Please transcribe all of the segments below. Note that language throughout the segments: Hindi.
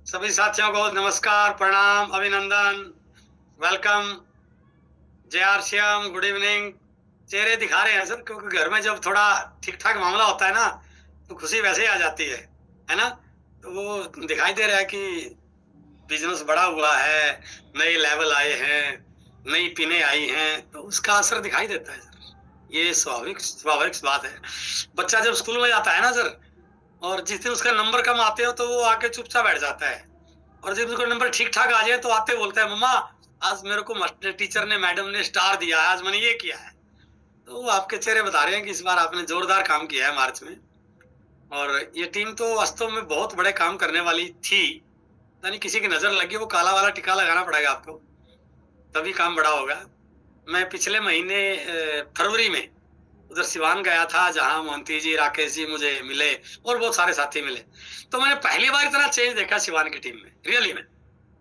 सभी साथियों को नमस्कार, प्रणाम, अभिनंदन, वेलकम, जय आर श्याम, गुड इवनिंग। चेहरे दिखा रहे हैं सर, क्योंकि घर में जब थोड़ा ठीक-ठाक मामला होता है ना, तो खुशी वैसे ही आ जाती है ना? तो वो दिखाई दे रहा है कि बिज़नेस बड़ा हुआ है, नए लेवल आए हैं, नई पिनें आई हैं, तो उसका असर दिखाई देता है सर। ये स्वाभाविक स्वाभाविक सी बात है। बच्चा जब स्कूल में जाता है ना सर, और जिस दिन उसका नंबर कम आते हो, तो वो आके चुपचाप बैठ जाता है। और जब उसका नंबर ठीक-ठाक आ जाए तो आते बोलता है, मम्मा आज मेरे को मास्टर टीचर ने मैडम ने स्टार दिया है, आज मैंने ये किया है। तो वो आपके चेहरे बता रहे हैं कि इस बार आपने जोरदार काम किया है मार्च में। और ये टीम तो वास्तव में बहुत बड़े काम करने वाली थी। यानी किसी की नज़र लगी, वो काला वाला टिका लगाना पड़ेगा आपको, तभी काम बड़ा होगा। मैं पिछले महीने फरवरी में उधर सिवान गया था, जहाँ मोहंती जी, राकेश जी मुझे मिले और बहुत सारे साथी मिले। तो मैंने पहली बार इतना चेंज देखा सिवान की टीम में, रियली में।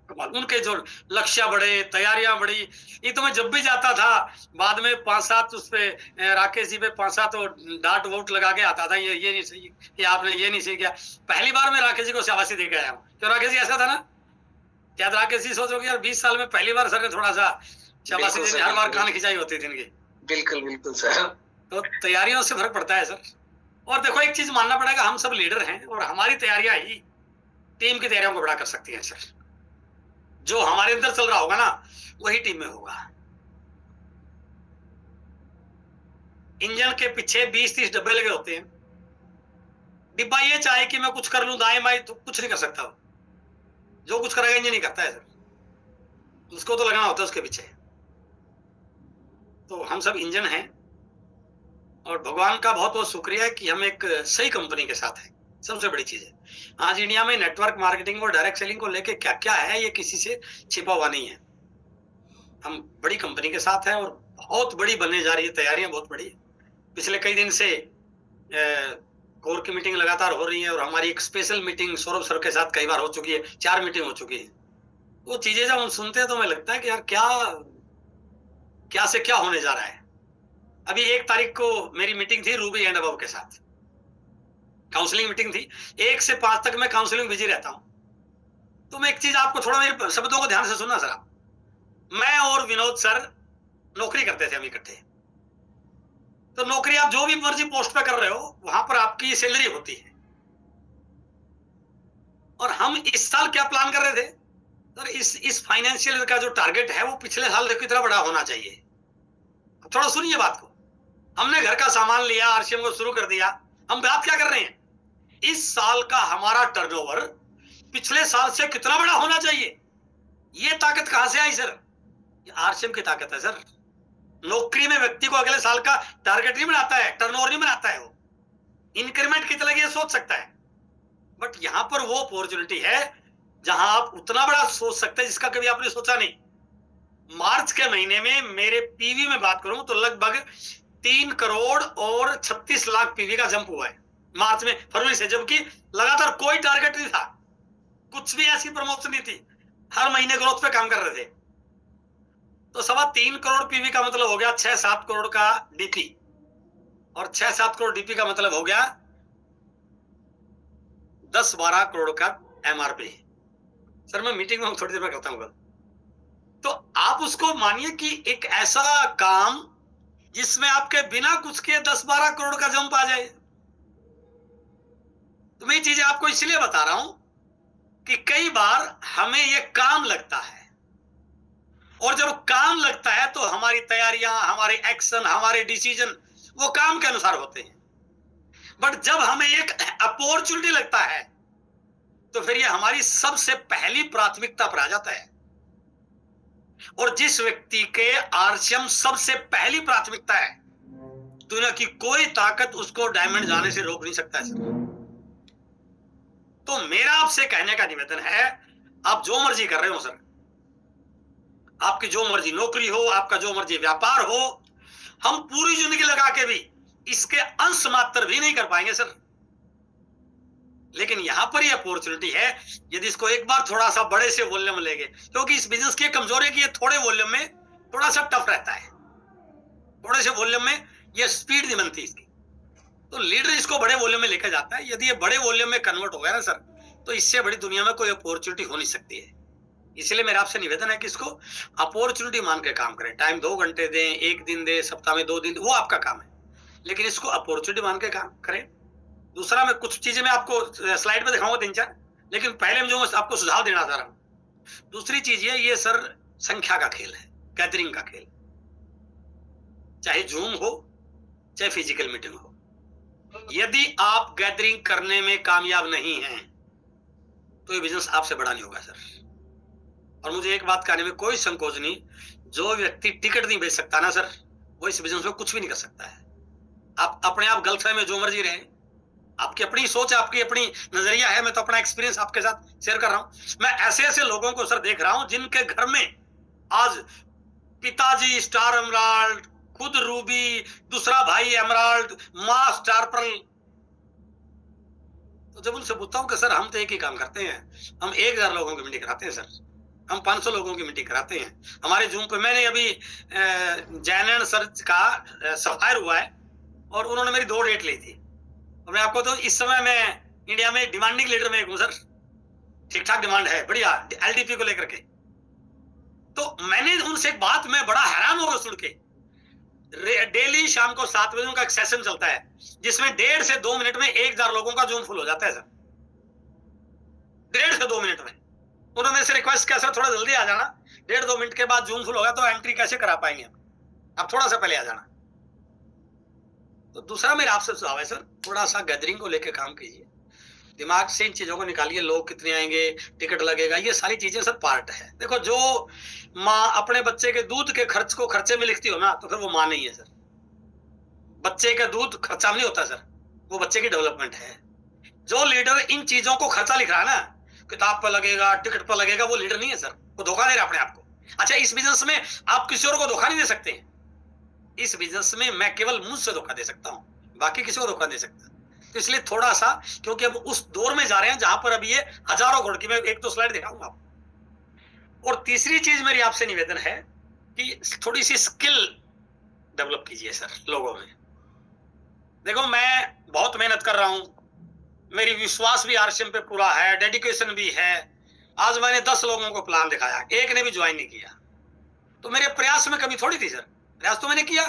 कमाल, उनके जो लक्ष्य बढ़े, तैयारियां बढ़ी। ये तो मैं जब भी जाता था, बाद में 5-7 उस पे राकेश जी पे 5-7 वो डांट वोट लगा के आता था, ये नहीं सही, ये आपने ये नहीं सही किया। पहली बार मैं राकेश जी को शाबाशी दे के आया हूँ। क्यों राकेश जी, ऐसा था ना? क्या राकेश जी सोच रहे हो कि यार 20 साल में पहली बार सर ने थोड़ा सा शाबाशी बिल्कुल देनी, सर, हर बार बिल्कुल। कान खिंचाई होती थी इनकी। बिल्कुल, बिल्कुल सर। तो तैयारियों से फर्क पड़ता है सर। और देखो, एक चीज मानना पड़ेगा, हम सब लीडर हैं और हमारी तैयारियां ही टीम की तैयारियों को बड़ा कर सकती हैं सर। जो हमारे अंदर चल रहा होगा ना, वही टीम में होगा। इंजन के पीछे 20-30 डब्बे लगे होते हैं। डिब्बा ये चाहे कि मैं कुछ कर लूं दाएं बाएं, तो कुछ नहीं कर सकता वो। जो कुछ करेगा इंजन ही करता है सर। उसको तो लगना होता है उसके पीछे। तो हम सब इंजन हैं और भगवान का बहुत बहुत शुक्रिया है कि हम एक सही कंपनी के साथ हैं। सबसे बड़ी चीज है, आज इंडिया में नेटवर्क मार्केटिंग और डायरेक्ट सेलिंग को लेके क्या क्या है, ये किसी से छिपा हुआ नहीं है। हम बड़ी कंपनी के साथ हैं और बहुत बड़ी बनने जा रही है, तैयारियां बहुत बड़ी है। पिछले कई दिन से कोर की मीटिंग लगातार हो रही है और हमारी एक स्पेशल मीटिंग सौरभ सर के साथ कई बार हो चुकी है, 4 मीटिंग हो चुकी है। वो चीजें जब हम सुनते हैं तो हमें लगता है कि यार क्या क्या से क्या होने जा रहा है। अभी 1 तारीख को मेरी मीटिंग थी रूबी एंड अबव के साथ, काउंसलिंग मीटिंग थी। 1 से 5 तक मैं काउंसलिंग बिजी रहता हूं। तो मैं एक चीज आपको, थोड़ा मेरे शब्दों को ध्यान से सुनना सर। मैं और विनोद सर नौकरी करते थे हम इकट्ठे। तो नौकरी आप जो भी मर्जी पोस्ट पे कर रहे हो, वहां पर आपकी सैलरी होती है। और हम इस साल क्या प्लान कर रहे थे सर, इस फाइनेंशियल का जो टारगेट है वो पिछले साल देखो कितना बड़ा होना चाहिए। थोड़ा सुनिए बात को। हमने घर का सामान लिया, आरसीएम को शुरू कर दिया। हम बात क्या कर रहे हैं, इस साल का हमारा टर्नओवर पिछले साल से कितना बड़ा होना चाहिए। ये ताकत कहां से आई सर? ये आरसीएम की ताकत है सर। नौकरी में व्यक्ति को अगले साल का टारगेट नहीं बनाता है, टर्नओवर नहीं बनाता है। वो इंक्रीमेंट कितना ये सोच सकता है, बट यहां पर वो अपॉर्चुनिटी है जहां आप उतना बड़ा सोच सकते हैं जिसका कभी आपने सोचा नहीं। मार्च के महीने में मेरे पीवी में बात करूं तो लगभग 3 करोड़ और 36 लाख पीवी का जंप हुआ है मार्च में, फरवरी से, जबकि लगातार कोई टारगेट नहीं था, कुछ भी ऐसी प्रमोशन नहीं थी, हर महीने ग्रोथ पे काम कर रहे थे। तो 3.25 करोड़ पीवी का मतलब हो गया 6-7 करोड़ का डीपी, और 6-7 करोड़ डीपी का मतलब हो गया 10-12 करोड़ का एमआरपी। सर मैं मीटिंग में थोड़ी देर में करता हूँ। तो आप उसको मानिए कि एक ऐसा काम जिसमें आपके बिना कुछ किए 10-12 करोड़ का जंप आ जाए। तो मैं ये चीजें आपको इसलिए बता रहा हूं कि कई बार हमें ये काम लगता है, और जब काम लगता है तो हमारी तैयारियां, हमारे एक्शन, हमारे डिसीजन वो काम के अनुसार होते हैं। बट जब हमें एक अपॉर्चुनिटी लगता है तो फिर ये हमारी सबसे पहली प्राथमिकता पर आ जाता है। और जिस व्यक्ति के आरसीएम सबसे पहली प्राथमिकता है, दुनिया की कोई ताकत उसको डायमंड जाने से रोक नहीं सकता है सर। तो मेरा आपसे कहने का निवेदन है, आप जो मर्जी कर रहे हो सर, आपकी जो मर्जी नौकरी हो, आपका जो मर्जी व्यापार हो, हम पूरी जिंदगी लगा के भी इसके अंश मात्र भी नहीं कर पाएंगे सर। लेकिन यहां पर ये अपॉर्चुनिटी है, यदि इसको एक बार थोड़ा सा बड़े से वॉल्यूम लेंगे, क्योंकि इस बिजनेस की कमजोरी की ये थोड़े वॉल्यूम में थोड़ा सा टफ रहता है, थोड़े से वॉल्यूम में ये स्पीड नहीं बनती इसकी। तो लीडर इसको बड़े वॉल्यूम में लेकर जाता है। यदि ये बड़े वॉल्यूम में कन्वर्ट हो गया ना सर, तो इससे बड़ी दुनिया में कोई अपॉर्चुनिटी हो नहीं सकती है। इसलिए मेरा आपसे निवेदन है कि इसको अपॉर्चुनिटी मान के काम करें। टाइम 2 घंटे दें, 1 दिन दें, सप्ताह में 2 दिन दें, वो आपका काम है। लेकिन इसको अपॉर्चुनिटी मान के काम करें। दूसरा, मैं कुछ चीजें मैं आपको स्लाइड पे दिखाऊंगा 3-4, लेकिन पहले मैं जो आपको सुझाव देना चाह रहा हूं, दूसरी चीज ये सर संख्या का खेल है, गैदरिंग का खेल। चाहे जूम हो, चाहे फिजिकल मीटिंग हो, यदि आप गैदरिंग करने में कामयाब नहीं हैं तो ये बिजनेस आपसे बड़ा नहीं होगा सर। और मुझे एक बात कहने में कोई संकोच नहीं, जो व्यक्ति टिकट नहीं बेच सकता ना सर, वो इस बिजनेस में कुछ भी नहीं कर सकता है। आप अपने आप गलतफहमी में जो मर्जी रहे, आपकी अपनी सोच, आपकी अपनी नजरिया है। मैं तो अपना एक्सपीरियंस आपके साथ शेयर कर रहा हूं। मैं ऐसे ऐसे लोगों को सर देख रहा हूं जिनके घर में आज पिताजी स्टार एमराल्ड, खुद रूबी, दूसरा भाई एमराल्ड, माँ स्टार पर्ल। तो जब उनसे पूछता हूं कि सर हम तो एक ही काम करते हैं, हम 1000 लोगों की मीटिंग कराते हैं सर, हम 500 लोगों की मीटिंग कराते हैं। हमारे जूम पे मैंने अभी जैनन सर का सफायर हुआ है और उन्होंने मेरी 2 डेट ली थी। और मैं आपको तो इस समय मैं इंडिया में डिमांडिंग लीडर में एक हूं सर, ठीक ठाक डिमांड है, बढ़िया, एलडीपी को लेकर के। तो मैंने उनसे एक बात, मैं बड़ा हैरान हो गया सुन के। डेली शाम को 7 बजे उनका एक सेशन चलता है जिसमें 1.5 से 2 मिनट में 1000 लोगों का जूम फुल हो जाता है सर। 1.5 से 2 मिनट में उन्होंने मेरे से रिक्वेस्ट किया, सर थोड़ा जल्दी आ जाना, 1.5-2 मिनट के बाद जूम फुल होगा तो एंट्री कैसे करा पाएंगे हम, आप थोड़ा सा पहले आ जाना। तो दूसरा मेरा आपसे सुझाव है सर, थोड़ा सा गैदरिंग को लेकर काम कीजिए, दिमाग से इन चीजों को निकालिए। लोग कितने आएंगे, टिकट लगेगा, ये सारी चीजें सर पार्ट है। देखो, जो माँ अपने बच्चे के दूध के खर्च को खर्चे में लिखती हो ना, तो फिर वो माँ नहीं है सर। बच्चे का दूध खर्चा में नहीं होता सर, वो बच्चे की डेवलपमेंट है। जो लीडर इन चीजों को खर्चा लिख रहा है ना, किताब पर लगेगा, टिकट पर लगेगा, वो लीडर नहीं है सर, वो धोखा दे रहा है अपने आप को। अच्छा, इस बिजनेस में आप किसी और को धोखा नहीं दे सकते। इस बिजनेस में मैं केवल मुझसे धोखा दे सकता हूं, बाकी किसी को धोखा दे सकता। तो इसलिए थोड़ा सा, क्योंकि अब उस दौर में जा रहे हैं जहां पर अभी ये हजारों घोड़ की, मैं 1-2 स्लाइड दिखाऊंगा आपको। और तीसरी चीज मेरी आपसे निवेदन है कि थोड़ी सी स्किल डेवलप कीजिए सर लोगों में। देखो, मैं बहुत मेहनत कर रहा हूं, मेरी विश्वास भी आरसीएम पे पूरा है, डेडिकेशन भी है। आज मैंने 10 लोगों को प्लान दिखाया, एक ने भी ज्वाइन नहीं किया। तो मेरे प्रयास में कमी थोड़ी थी सर, प्रयास तो मैंने किया,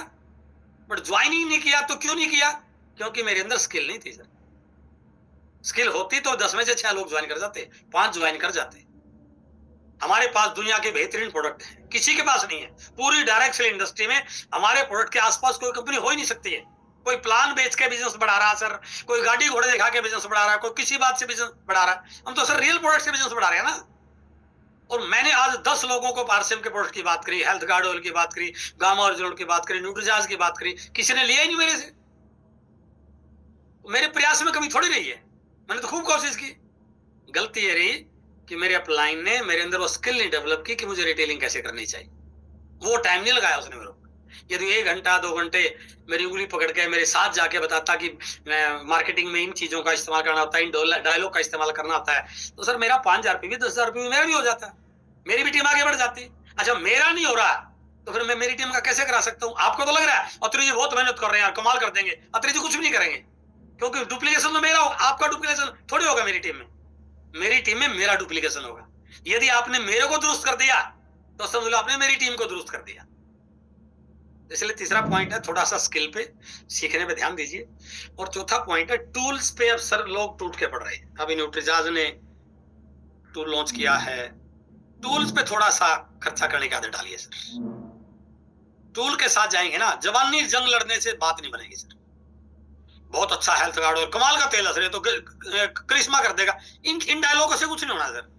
बट ज्वाइन ही नहीं किया। तो क्यों नहीं किया? क्योंकि मेरे अंदर स्किल नहीं थी सर। स्किल होती तो 10 में से 6 लोग ज्वाइन कर जाते, 5 ज्वाइन कर जाते। हमारे पास दुनिया के बेहतरीन प्रोडक्ट है, किसी के पास नहीं है। पूरी डायरेक्ट सेल इंडस्ट्री में हमारे प्रोडक्ट के आसपास कोई कंपनी हो ही नहीं सकती है। कोई प्लान बेच के बिजनेस बढ़ा रहा है सर, कोई गाड़ी घोड़े दिखा के बिजनेस बढ़ा रहा है, कोई किसी बात से बिजनेस बढ़ा रहा है। हम तो सर रियल प्रोडक्ट से बिजनेस बढ़ा रहे हैं ना। और मैंने आज 10 लोगों को आरसीएम के प्रोडक्ट की बात करी, हेल्थ गार्ड ऑयल की बात करी, गामा ओरिजिनल की बात करी, न्यूट्रीजाज की बात करी, किसी ने लिया ही नहीं मेरे से। मेरे प्रयास में कमी थोड़ी रही है, मैंने तो खूब कोशिश की। गलती ये रही कि मेरे अपलाइन ने मेरे अंदर वो स्किल नहीं डेवलप की कि मुझे रिटेलिंग कैसे करनी चाहिए। वो टाइम नहीं लगाया उसने मेरे को। यदि 1 घंटा 2 घंटे मेरी उंगली पकड़ के मेरे साथ जाके बताता कि मार्केटिंग में इन चीजों का इस्तेमाल करना होता है, इन डायलॉग का इस्तेमाल करना होता है, तो सर मेरा 5000 रुपये भी 10,000 रुपये मेरा भी हो जाता, मेरी भी टीम आगे बढ़ जाती। अच्छा, मेरा नहीं हो रहा तो फिर मैं मेरी टीम का कैसे करा सकता हूँ? आपको तो लग रहा है अत्री जी बहुत मेहनत कर रहे हैं, कमाल कर देंगे। अत्री जी कुछ भी नहीं करेंगे, क्योंकि डुप्लीकेशन तो मेरा होगा, आपका डुप्लीकेशन थोड़ी होगा मेरी टीम में। मेरी टीम में मेरा डुप्लीकेशन होगा। यदि आपने मेरे को दुरुस्त कर दिया तो समझ लो आपने मेरी टीम को दुरुस्त कर दिया। इसलिए तीसरा पॉइंट है, थोड़ा सा स्किल पे, सीखने पे ध्यान दीजिए। और चौथा पॉइंट है, टूल्स पे। अब सर लोग टूट के पड़ रहे हैं। अभी न्यूट्रीजाज ने टूल लॉन्च किया है, टूल्स पे थोड़ा सा खर्चा करने की आदत डालिए सर। टूल के साथ जाएंगे ना, जवानी जंग लड़ने से बात नहीं बनेगी सर। बहुत अच्छा हेल्थ गार्ड और कमाल का तेल है सर, ये तो करिश्मा कर देगा। इन डायलॉगों से कुछ नहीं होना सर।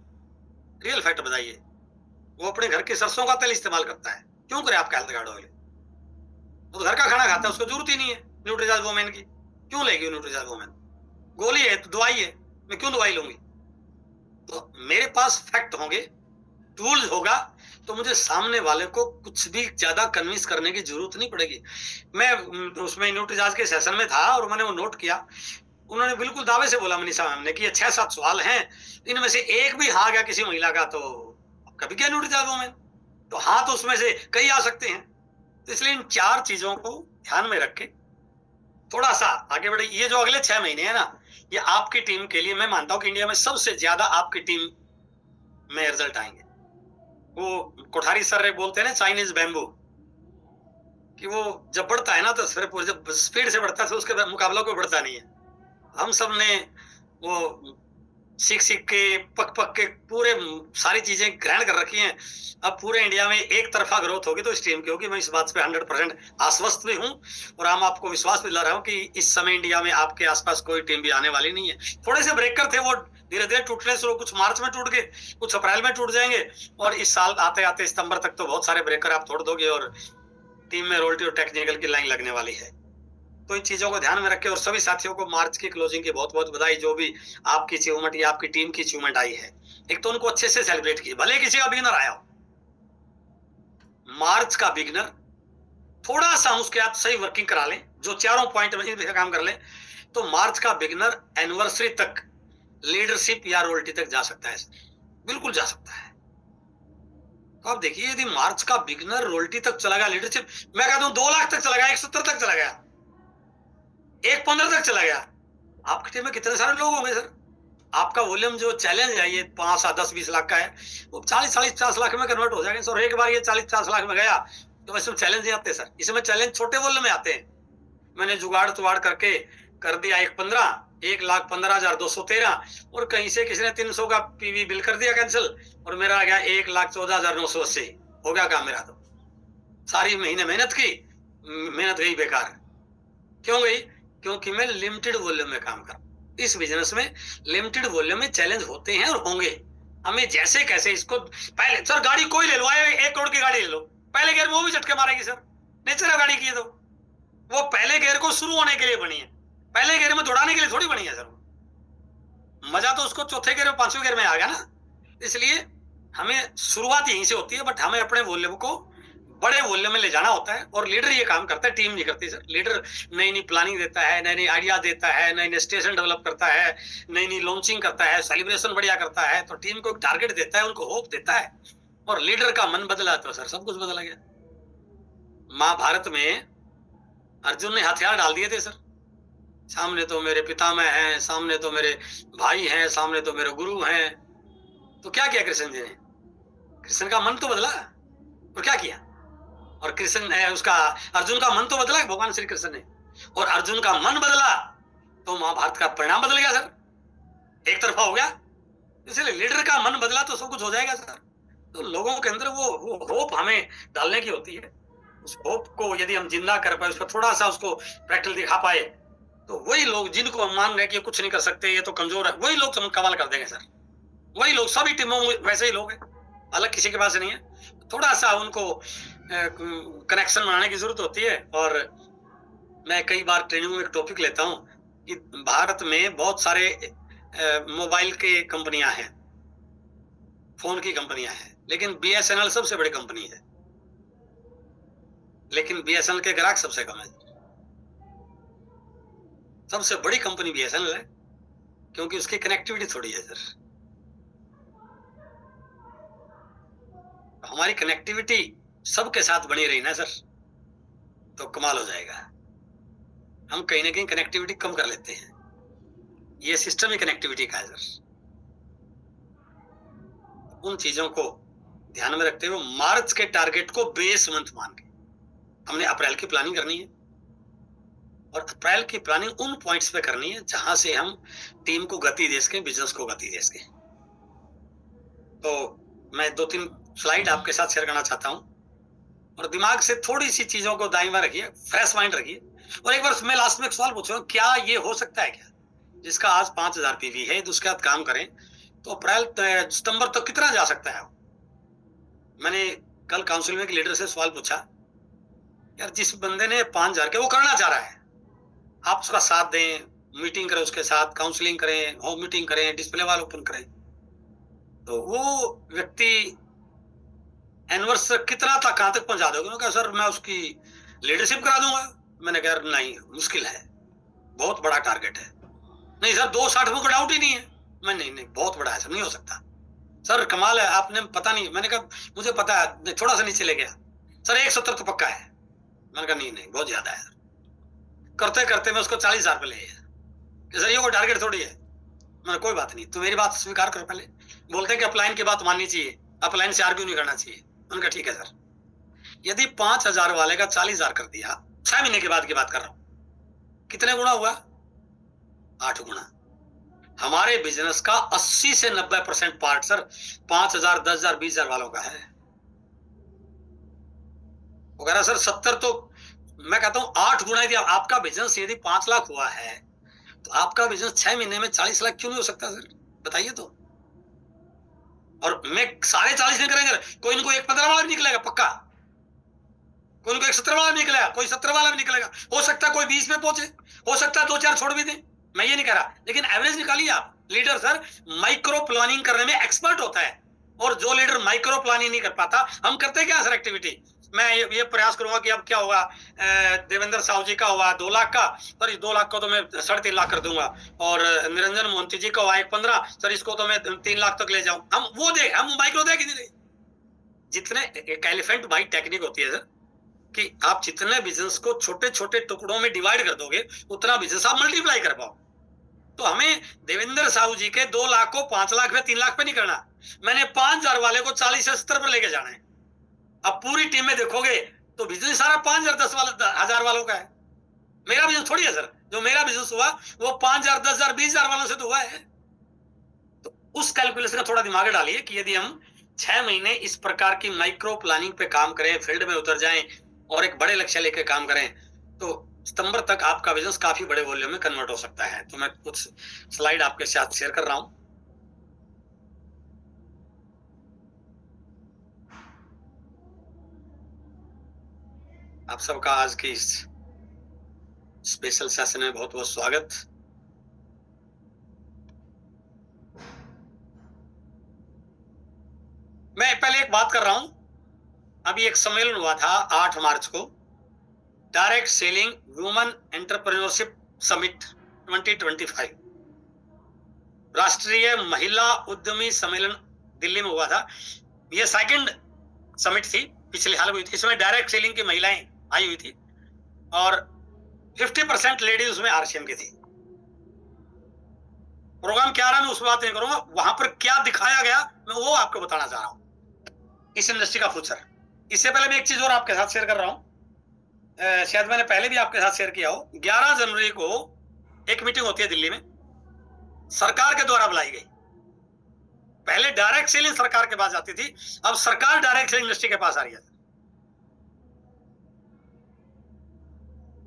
रियल फैक्ट बताइए, वो अपने घर के सरसों का तेल इस्तेमाल करता है, क्यों करे आपका हेल्थ गार्ड ऑयल? तो घर का खाना खाता है, उसको जरूरत ही नहीं है न्यूट्रीजाज वोमेन की। क्यों लेगी न्यूट्रीजाज वोमेन? गोली है तो दवाई है, मैं क्यों दवाई लूंगी? तो मेरे पास फैक्ट होंगे, टूल होगा, तो मुझे सामने वाले को कुछ भी ज्यादा कन्विंस करने की जरूरत नहीं पड़ेगी। मैं उसमें न्यूट्रीजाज के सेशन में था और मैंने वो नोट किया। उन्होंने बिल्कुल दावे से बोला मनीषा मैम ने कि ये 6-7 सवाल हैं, इनमें से एक भी हाँ गया किसी महिला का तो कभी क्या न्यूट्रीजाज वोमेन, तो हाँ तो उसमें से कई आ सकते हैं। तो इसलिए इन 4 चीजों को ध्यान में रख के थोड़ा सा आगे बढ़े। ये जो अगले 6 महीने है ना, ये आपकी टीम के लिए मैं मानता हूं कि इंडिया में सबसे ज्यादा आपकी टीम में रिजल्ट आएंगे। वो कोठारी सर बोलते हैं ना चाइनीज बैम्बू, कि वो जब बढ़ता है ना तो फिर जब स्पीड से बढ़ता है तो उसके मुकाबला कोई बढ़ता नहीं है। हम सब ने वो सीख सीख के पक पक के पूरे सारी चीजें ग्रहण कर रखी हैं। अब पूरे इंडिया में एक तरफा ग्रोथ होगी तो इस टीम की होगी। मैं इस बात पे 100% आश्वस्त भी हूं और हम आपको विश्वास भी दिला रहा हूं कि इस समय इंडिया में आपके आसपास कोई टीम भी आने वाली नहीं है। थोड़े से ब्रेकर थे, वो धीरे धीरे टूटने शुरू, कुछ मार्च में टूट गए, कुछ अप्रैल में टूट जाएंगे, और इस साल आते आते सितंबर तक तो बहुत सारे ब्रेकर आप तोड़ दोगे और टीम में रोल्टी और टेक्निकल की लाइन लगने वाली है। तो इन चीजों को ध्यान में रखें और सभी साथियों को मार्च की क्लोजिंग की बहुत बहुत बधाई, जो भी आपकी अचीवमेंट या आपकी टीम की अचीवमेंट आई है। एक तो उनको अच्छे से सेलिब्रेट किए, भले किसी का बिगिनर आया हो, मार्च का बिगिनर थोड़ा सा उसके आप सही वर्किंग करा लें, जो चारों पॉइंट में काम कर लें, तो मार्च का बिगिनर एनिवर्सरी तक लीडरशिप या रोल्टी तक जा सकता है, बिल्कुल जा सकता है। तो आप देखिए, यदि मार्च का बिगिनर रोल्टी तक चला गया, लीडरशिप मैं कहता हूं 2 लाख तक चला गया, 170 तक चला गया, 115 तक चला गया, आपकी टीम में कितने सारे लोग होंगे सर? आपका वॉल्यूम जो चैलेंज है ये 5, 7, 10, 20 लाख का है, वो 40, 40, 50 लाख में कन्वर्ट हो जाएंगे सर। एक बार ये 40, 50 लाख में गया तो इसमें चैलेंज नहीं आते सर, इसमें चैलेंज छोटे वॉल्यूम में आते हैं। मैंने जुगाड़ तुगाड़ करके कर दिया 1,15,213 और कहीं से किसी ने 300 का पीवी बिल कर दिया कैंसिल, और मेरा आ गया 1,14,980। हो गया काम मेरा। तो सारी महीने मेहनत की, मेहनत गई बेकार। क्यों गई? क्योंकि मैं लिमिटेड वॉल्यूम में काम कर रहा हूं। इस बिजनेस में लिमिटेड वॉल्यूम में चैलेंज होते हैं और होंगे। हमें जैसे कैसे इसको पहले सर, गाड़ी कोई ले लो, आए 1 करोड़ की गाड़ी ले लो, पहले गियर में वो भी झटके मारेगी सर, नेचर है गाड़ी की। तो वो पहले गियर को शुरू होने के लिए बनी है, पहले गियर में दौड़ाने के लिए थोड़ी बनी है सर। मजा तो उसको चौथे गियर में, 5वें गियर में आ गया ना। इसलिए हमें शुरुआत यहीं से होती है, बट हमें अपने वॉल्यूम को बड़े वॉल्यूम में ले जाना होता है, और लीडर ये काम करता है, टीम नहीं करती सर। लीडर नई नई प्लानिंग देता है, नई नई आइडिया देता है, नई नई स्टेशन डेवलप करता है, नई नई लॉन्चिंग करता है, सेलिब्रेशन बढ़िया करता है, तो टीम को एक टारगेट देता है, उनको होप देता है, और लीडर का मन बदला तो सर सब कुछ बदला गया। महाभारत में अर्जुन ने हथियार डाल दिए थे सर, सामने तो मेरे पितामह हैं, सामने तो मेरे भाई हैं, सामने तो मेरे गुरु हैं, तो क्या किया कृष्ण जी ने? कृष्ण का मन तो बदला, और क्या किया? और कृष्ण उसका अर्जुन का मन तो बदला भगवान श्री कृष्ण ने, और अर्जुन का मन बदला तो महाभारत का परिणाम बदल गया सर, एक तरफा हो गया। इसलिए लीडर का मन बदला तो सब कुछ हो जाएगा सर। तो लोगों के अंदर वो होप हमें डालने की होती है। उस होप को यदि हम जिंदा कर पाए, उस पर थोड़ा सा उसको प्रैक्टिकल दिखा पाए, तो वही लोग जिनको हम मान रहे कि कुछ नहीं कर सकते, ये तो कमजोर है, वही लोग कमाल कर देंगे सर। वही लोग, सभी टीमों में वैसे ही लोग हैं, अलग किसी के पास नहीं है। थोड़ा सा उनको कनेक्शन बनाने की जरूरत होती है। और मैं कई बार ट्रेनिंग में एक टॉपिक लेता हूं कि भारत में बहुत सारे मोबाइल के कंपनियां हैं, फोन की कंपनियां हैं, लेकिन बीएसएनएल सबसे बड़ी कंपनी है, लेकिन बीएसएनएल के ग्राहक सबसे कम है। सबसे बड़ी कंपनी बीएसएनएल है क्योंकि उसकी कनेक्टिविटी थोड़ी है सर। हमारी कनेक्टिविटी सबके साथ बनी रही ना सर, तो कमाल हो जाएगा। हम कहीं ना कहीं कनेक्टिविटी कम कर लेते हैं, ये सिस्टम ही कनेक्टिविटी का है सर। उन चीजों को ध्यान में रखते हुए मार्च के टारगेट को बेस मंथ मान के हमने अप्रैल की प्लानिंग करनी है, और अप्रैल की प्लानिंग उन पॉइंट्स पे करनी है जहां से हम टीम को गति दे सकें, बिजनेस को गति दे सकें। तो मैं 2-3 स्लाइड आपके साथ शेयर करना चाहता हूं, और दिमाग से थोड़ी सी चीजों को दाईं बाएं रखिए, फ्रेश माइंड रखिए। और एक बार मैं लास्ट में एक सवाल पूछूंगा, क्या ये हो सकता है क्या जिसका आज 5,000 पीवी है, उसके बाद काम करें तो अप्रैल सितंबर तक कितना जा सकता है? मैंने कल काउंसिल में एक लीडर से सवाल पूछा, यार जिस बंदे ने 5,000 के वो करना चाह रहा है, आप उसका साथ दें, मीटिंग करें उसके साथ, काउंसलिंग करें, होम मीटिंग करें, डिस्प्ले वाल ओपन करें, तो वो व्यक्ति एनवर्स कितना तक, कहां तक पहुंचा दोगे? कहा सर मैं उसकी लीडरशिप करा दूंगा। मैंने कहा नहीं, मुश्किल है, बहुत बड़ा टारगेट है। नहीं सर 260 में कोई डाउट ही नहीं है। मैं नहीं बहुत बड़ा है सर, नहीं हो सकता सर, कमाल है आपने, पता नहीं। मैंने कहा मुझे पता है, थोड़ा सा नीचे ले गया सर, 170 तो पक्का है। मैंने कहा नहीं बहुत ज्यादा है। करते करते मैं उसको 40,000 पे ले गया। कि सर ये कोई टारगेट थोड़ी है। मैंने कोई बात नहीं, तो मेरी बात स्वीकार करो पहले। बोलते हैं कि अपलाइन की बात माननी चाहिए, अपलाइन से आर्ग्यू नहीं करना चाहिए। उनका ठीक है सर, यदि 5,000 वाले का 40,000 कर दिया, 6 महीने के बाद की बात कर रहा हूं, कितने गुना हुआ? 8 गुना। हमारे बिजनेस का 80 से 90% पार्ट सर 5,000, 10,000, 20,000 वालों का है। वो कह रहा सर 70, तो मैं कहता हूं 8 गुना। यदि आपका बिजनेस यदि 5 लाख हुआ है, तो आपका बिजनेस 6 महीने में 40 लाख क्यों नहीं हो सकता सर? बताइए तो। और मैं 40.5 नहीं करेंगे, कोई इनको 1.15 वाला भी निकलेगा पक्का, कोई इनको 1.17 वाला भी निकलेगा, कोई 17 वाला भी निकलेगा, हो सकता है कोई 20 में पहुंचे, हो सकता है 2-4 छोड़ भी दें, मैं ये नहीं कह रहा, लेकिन एवरेज निकालिए आप। लीडर सर माइक्रो प्लानिंग करने में एक्सपर्ट होता है, और जो लीडर माइक्रो प्लानिंग नहीं कर पाता, हम करते क्या सर एक्टिविटी। मैं ये प्रयास करूंगा कि अब क्या होगा, देवेंद्र साहू जी का हुआ 2 लाख का, सर 2 लाख को तो मैं 3.5 लाख कर दूंगा, और निरंजन मोहंती जी का हुआ 1.15, सर इसको तो मैं 3 लाख तक ले जाऊं। हम वो दे, हम माइक्रो दे कि नहीं दे। जितने एक एलिफेंट बाइट टेक्निक होती है सर, कि आप जितने बिजनेस को छोटे छोटे टुकड़ों में डिवाइड कर दोगे, उतना बिजनेस आप मल्टीप्लाई कर पाओ। तो हमें देवेंद्र साहू जी के 2 लाख को 5 लाख में 3 लाख पे नहीं करना, मैंने 5,000 वाले को 40 से 70 पर लेके जाना है। अब पूरी टीम में देखोगे तो बिजनेस सारा 5,000, 10,000 वालों का है। मेरा बिजनेस थोड़ी है सर, जो मेरा बिजनेस हुआ वो 5,000, 10,000, 20,000 वालों से तो हुआ है। तो उस कैलकुलेशन का थोड़ा दिमाग डालिए कि यदि हम 6 महीने इस प्रकार की माइक्रो प्लानिंग पे काम करें, फील्ड में उतर जाएं और एक बड़े लक्ष्य लेके काम करें, तो सितंबर तक आपका बिजनेस काफी बड़े वॉल्यूम में कन्वर्ट हो सकता है। तो मैं कुछ स्लाइड आपके साथ शेयर कर रहा हूं। आप सबका आज की इस स्पेशल सेशन में बहुत बहुत स्वागत। मैं पहले एक बात कर रहा हूं, अभी एक सम्मेलन हुआ था 8 मार्च को, direct selling women entrepreneurship summit 2025, राष्ट्रीय महिला उद्यमी सम्मेलन दिल्ली में हुआ था। यह सेकंड समिट थी, पिछले हाल हुई थी। इसमें डायरेक्ट सेलिंग की महिलाएं आई हुई थी और 50% लेडीज उसमें आरसीएम की थी। प्रोग्राम क्या रहा मैं उस बात नहीं करूंगा, वहां पर क्या दिखाया गया मैं वो आपको बताना चाह रहा हूं, इस इंडस्ट्री का फ्यूचर। इससे पहले मैं एक चीज और आपके साथ शेयर कर रहा हूं, शायद मैंने पहले भी आपके साथ शेयर किया हो। 11 जनवरी को एक मीटिंग होती है दिल्ली में, सरकार के द्वारा बुलाई गई। पहले डायरेक्ट सेलिंग सरकार के पास जाती थी, अब सरकार डायरेक्ट सेलिंग इंडस्ट्री के पास आ रही है।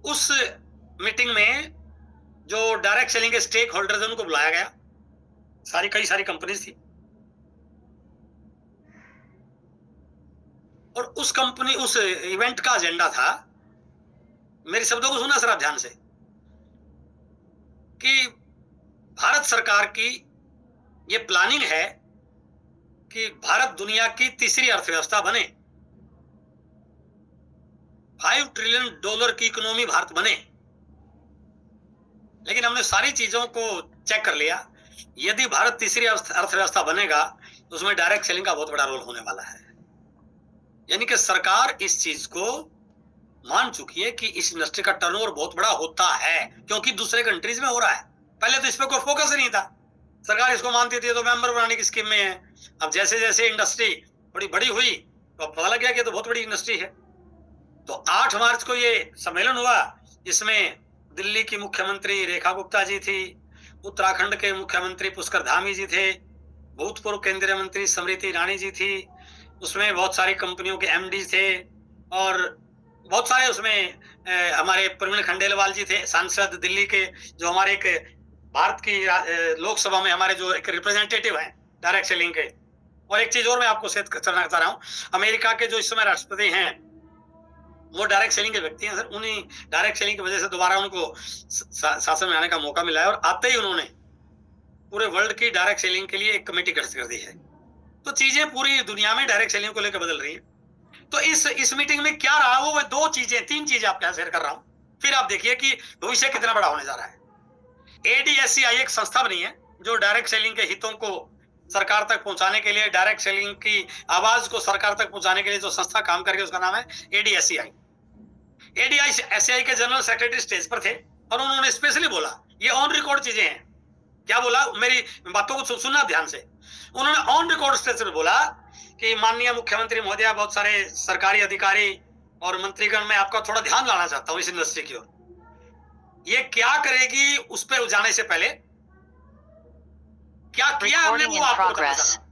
उस मीटिंग में जो डायरेक्ट सेलिंग के स्टेक होल्डर्स उनको बुलाया गया, कई सारी कंपनीज थी, और उस इवेंट का एजेंडा था, मेरे शब्दों को सुना सर आप ध्यान से, कि भारत सरकार की ये प्लानिंग है कि भारत दुनिया की तीसरी अर्थव्यवस्था बने, $5 ट्रिलियन की इकोनॉमी भारत बने। लेकिन हमने सारी चीजों को चेक कर लिया, यदि भारत तीसरी अर्थव्यवस्था बनेगा तो उसमें डायरेक्ट सेलिंग का बहुत बड़ा रोल होने वाला है। यानी कि सरकार इस चीज को मान चुकी है कि इस इंडस्ट्री का टर्नओवर बहुत बड़ा होता है, क्योंकि दूसरे कंट्रीज में हो रहा है। पहले तो इस पर कोई फोकस नहीं था, सरकार इसको मानती थी तो मेंबर बनाने की स्कीम में है। अब जैसे जैसे इंडस्ट्री थोड़ी बड़ी हुई तो पता लग गया कि तो बहुत बड़ी इंडस्ट्री है। तो 8 मार्च को ये सम्मेलन हुआ, इसमें दिल्ली की मुख्यमंत्री रेखा गुप्ता जी थी, उत्तराखंड के मुख्यमंत्री पुष्कर धामी जी थे, भूतपूर्व केंद्रीय मंत्री स्मृति ईरानी जी थी, उसमें बहुत सारी कंपनियों के एमडी थे, और बहुत सारे उसमें हमारे प्रवीण खंडेलवाल जी थे, सांसद दिल्ली के, जो हमारे एक भारत की लोकसभा में हमारे जो एक रिप्रेजेंटेटिव हैं डायरेक्ट सेलिंग के। और एक चीज और मैं आपको शेयर करना चाह रहा हूं, अमेरिका के जो इस समय राष्ट्रपति हैं वो डायरेक्ट सेलिंग के व्यक्ति हैं सर। उन्हीं डायरेक्ट सेलिंग की वजह से दोबारा उनको शासन में आने का मौका मिला है, और आते ही उन्होंने पूरे वर्ल्ड की डायरेक्ट सेलिंग के लिए एक कमेटी गठित कर दी है। तो चीजें पूरी दुनिया में डायरेक्ट सेलिंग को लेकर बदल रही है। तो इस मीटिंग में क्या रहा वो 3 चीजें आपके यहाँ शेयर कर रहा हूं, फिर आप देखिए कि भविष्य कितना बड़ा होने जा रहा है। ADSCI एक संस्था बनी है जो डायरेक्ट सेलिंग के हितों को सरकार तक पहुंचाने के लिए, डायरेक्ट सेलिंग की आवाज को सरकार तक पहुंचाने के लिए जो संस्था काम करके, उसका नाम है ADSCI। ADSCI के जनरल सेक्रेटरी स्टेज पर थे और उन्होंने स्पेशली बोला ये ऑन रिकॉर्ड चीजें हैं। क्या बोला, मेरी बातों को सुनना ध्यान से। उन्होंने ऑन रिकॉर्ड स्टेज पर बोला कि माननीय मुख्यमंत्री महोदय, बहुत सारे सरकारी अधिकारी और मंत्रीगण, मैं आपका थोड़ा ध्यान लाना चाहता हूं इस इंडस्ट्री की ओर। ये क्या करेगी उस पर जाने से पहले क्या किया हमने वो आपको बताना चाहता।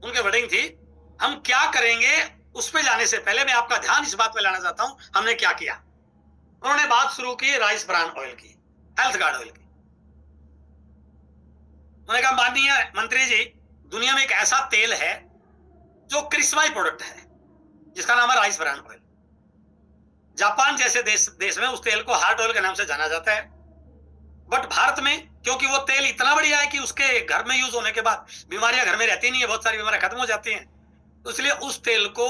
उनके वर्डिंग थी, हम क्या करेंगे उस पे जाने से पहले मैं आपका ध्यान इस बात पे लाना चाहता हूं हमने क्या किया। उन्होंने बात शुरू की राइस ब्रान ऑयल की, हेल्थ गार्ड ऑयल की। उन्होंने कहा, माननीय मंत्री जी, दुनिया में एक ऐसा तेल है जो क्रिस्माई प्रोडक्ट है जिसका नाम है राइस ब्रान ऑयल। जापान जैसे देश में उस तेल को हार्ट ऑयल के नाम से जाना जाता है, बट भारत में क्योंकि वो तेल इतना बढ़िया है कि उसके घर में यूज होने के बाद बीमारियां घर में रहती नहीं है, बहुत सारी बीमारियां खत्म हो जाती हैं, तो इसलिए उस तेल को,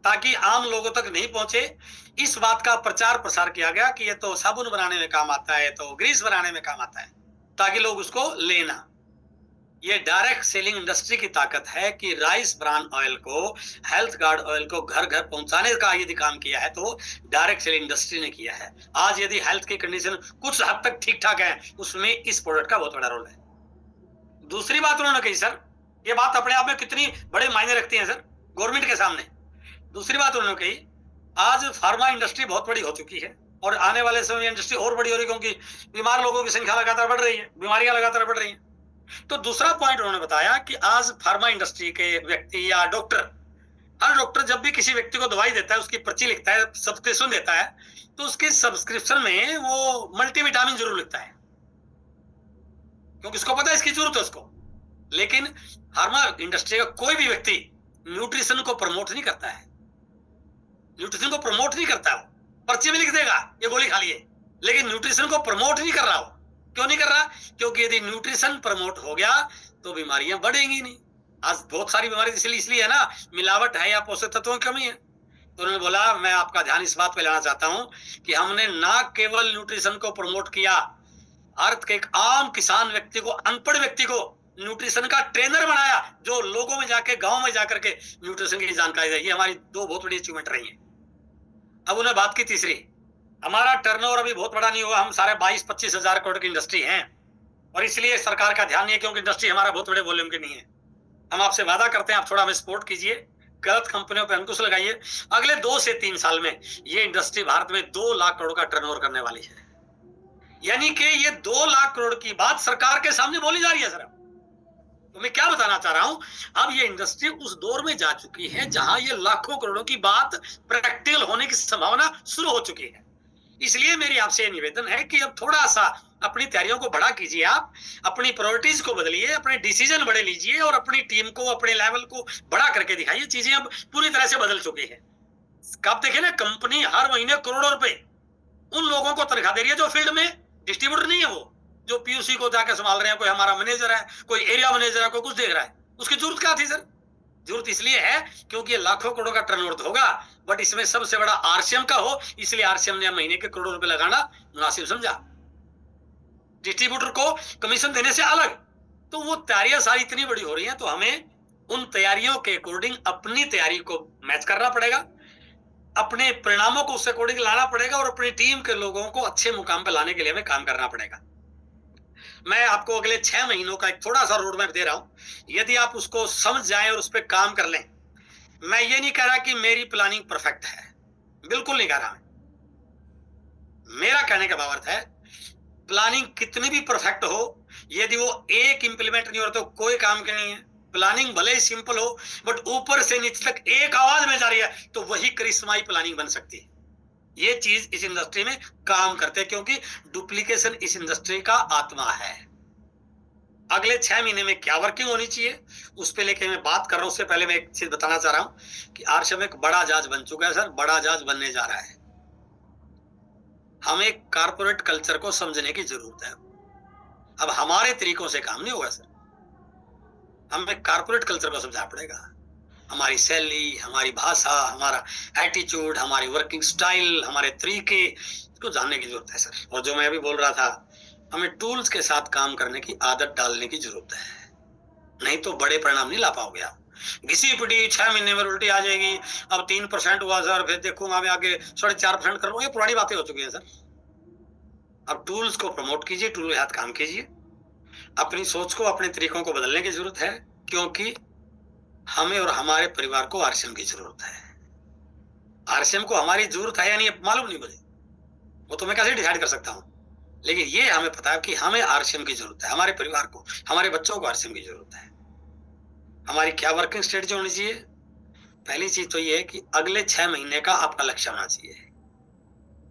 ताकि आम लोगों तक नहीं पहुंचे, इस बात का प्रचार प्रसार किया गया कि ये तो साबुन बनाने में काम आता है, तो ग्रीस बनाने में काम आता है, ताकि लोग उसको लेना। ये डायरेक्ट सेलिंग इंडस्ट्री की ताकत है कि राइस ब्रान ऑयल को, हेल्थ गार्ड ऑयल को घर घर पहुंचाने का यदि काम किया है तो डायरेक्ट सेलिंग इंडस्ट्री ने किया है। आज यदि हेल्थ की कंडीशन कुछ हद तक ठीक ठाक है, उसमें इस प्रोडक्ट का बहुत बड़ा रोल है। दूसरी बात उन्होंने कही, सर ये बात अपने आप में कितनी बड़े मायने रखती है सर गवर्नमेंट के सामने। दूसरी बात उन्होंने कही, आज फार्मा इंडस्ट्री बहुत बड़ी हो चुकी है और आने वाले समय इंडस्ट्री और बड़ी हो रही है, क्योंकि बीमार लोगों की संख्या लगातार बढ़ रही है, बीमारियां लगातार बढ़ रही हैं। तो दूसरा पॉइंट उन्होंने बताया कि आज फार्मा इंडस्ट्री के व्यक्ति या डॉक्टर, हर डॉक्टर जब भी किसी व्यक्ति को दवाई देता है, उसकी पर्ची लिखता है, सब्सक्रिप्शन देता है, तो उसकी सब्सक्रिप्शन में वो मल्टीविटामिन जरूर लिखता है, क्योंकि उसको पता है इसकी जरूरत है उसको। लेकिन फार्मा इंडस्ट्री का कोई भी व्यक्ति न्यूट्रिशन को प्रमोट नहीं करता है, न्यूट्रिशन को प्रमोट नहीं करता है। पर्ची में लिख देगा ये गोली खा लिए, लेकिन न्यूट्रिशन को प्रमोट नहीं कर रहा हो। क्यों नहीं कर रहा? क्योंकि यदि न्यूट्रिशन प्रमोट हो गया तो बीमारियां बढ़ेंगी नहीं। आज बहुत सारी बीमारी इसलिए है ना, मिलावट है या पोषक तत्वों की कमी है। तो उन्होंने बोला, मैं आपका ध्यान इस बात पे लाना चाहता हूं कि हमने ना केवल न्यूट्रिशन को प्रमोट किया, भारत के एक आम किसान व्यक्ति को, अनपढ़ व्यक्ति को न्यूट्रिशन का ट्रेनर बनाया, जो लोगों में जाके, गांव में जाकर के न्यूट्रिशन की जानकारी दे। ये हमारी दो बहुत बड़ी अचीवमेंट रही है। अब उन्हें बात की तीसरी, हमारा टर्नओवर अभी बहुत बड़ा नहीं हुआ, हम सारे 22-25 हजार करोड़ की इंडस्ट्री हैं और इसलिए सरकार का ध्यान नहीं है, क्योंकि इंडस्ट्री हमारा बहुत बड़े वॉल्यूम की नहीं है। हम आपसे वादा करते हैं, आप थोड़ा हमें सपोर्ट कीजिए, गलत कंपनियों पर अंकुश लगाइए। अगले 2 से 3 साल में ये इंडस्ट्री भारत में 2 लाख करोड़ का टर्नओवर करने वाली है। यानी कि ये 2 लाख करोड़ की बात सरकार के सामने बोली जा रही है। सर तो मैं क्या बताना चाह रहा हूं, अब ये इंडस्ट्री उस दौर में जा चुकी है जहां ये लाखों करोड़ों की बात प्रैक्टिकल होने की संभावना शुरू हो चुकी है। इसलिए मेरी आपसे निवेदन है कि अब थोड़ा सा अपनी तैयारियों को बड़ा कीजिए, आप अपनी प्रायोरिटीज को बदलिए, अपने डिसीजन बड़े लीजिए और अपनी टीम को, अपने लेवल को बड़ा करके दिखाइए। चीजें अब पूरी तरह से बदल चुकी है। आप देखिए ना, कंपनी हर महीने करोड़ों रुपए उन लोगों को तनख्वाह दे रही है जो फील्ड में डिस्ट्रीब्यूटर नहीं है, वो जो पीयूसी को जाकर संभाल रहे हैं, कोई हमारा मैनेजर है, कोई एरिया मैनेजर है, कोई कुछ देख रहा है। उसकी जरूरत क्या थी सर? जरूरत इसलिए है क्योंकि ये लाखों करोड़ का टर्नओवर होगा, बट इसमें सबसे बड़ा आरसीएम का हो, इसलिए आरसीएम ने महीने के करोड़ों रुपए लगाना मुनासिब समझा, डिस्ट्रीब्यूटर को कमीशन देने से अलग। तो वो तैयारियां सारी इतनी बड़ी हो रही हैं, तो हमें उन तैयारियों के अकॉर्डिंग अपनी तैयारी को मैच करना पड़ेगा, अपने परिणामों को उससे अकॉर्डिंग लाना पड़ेगा और अपनी टीम के लोगों को अच्छे मुकाम पर लाने के लिए हमें काम करना पड़ेगा। मैं आपको अगले 6 महीनों का एक थोड़ा सा रोड मैप दे रहा हूं, यदि आप उसको समझ जाएं और उस पर काम कर लें। मैं ये नहीं कह रहा कि मेरी प्लानिंग परफेक्ट है, बिल्कुल नहीं कह रहा। मेरा कहने का भाव अर्थ है, प्लानिंग कितनी भी परफेक्ट हो, यदि वो एक इंप्लीमेंट नहीं हो रहा तो कोई काम की नहीं है। प्लानिंग भले ही सिंपल हो, बट ऊपर से नीचे तक एक आवाज में जा रही है, तो वही करिश्माई प्लानिंग बन सकती है। ये चीज इस इंडस्ट्री में काम करते हैं, क्योंकि डुप्लीकेशन इस इंडस्ट्री का आत्मा है। अगले 6 महीने में क्या वर्किंग होनी चाहिए उस पे लेके मैं बात कर रहा हूं। उससे पहले मैं एक चीज बताना चाह रहा हूं कि आरसीएम एक बड़ा जहाज बन चुका है सर, बड़ा जहाज बनने जा रहा है। हमें कारपोरेट कल्चर को समझने की जरूरत है। अब हमारे तरीकों से काम नहीं होगा सर, हमें कारपोरेट कल्चर को समझना पड़ेगा। हमारी शैली, हमारी भाषा, हमारा एटीट्यूड, हमारी वर्किंग स्टाइल, हमारे तरीके को जानने की जरूरत है सर। और जो मैं अभी बोल रहा था, हमें टूल्स के साथ काम करने की आदत डालने की जरूरत है, नहीं तो बड़े परिणाम नहीं ला पाओगे आप। घिसी पिटी 6 महीने में उल्टी आ जाएगी, अब 3% हुआ सर, फिर देखूंगा मैं आगे 4.5% करूंगा, ये पुरानी बातें हो चुकी हैं सर। अब टूल्स को प्रमोट कीजिए, टूल के साथ काम कीजिए। अपनी सोच को, अपने तरीकों को बदलने की जरूरत है, क्योंकि हमें और हमारे परिवार को आरसीएम की जरूरत है। आरसीएम को हमारी जरूरत है या नहीं मालूम नहीं मुझे, वो तो मैं कैसे डिसाइड कर सकता हूँ, लेकिन ये हमें पता है कि हमें आरसीएम की जरूरत है, हमारे परिवार को, हमारे बच्चों को आरसीएम की जरूरत है। हमारी क्या वर्किंग स्ट्रेटजी होनी चाहिए? पहली चीज तो ये है कि अगले 6 महीने का आपका लक्ष्य होना चाहिए।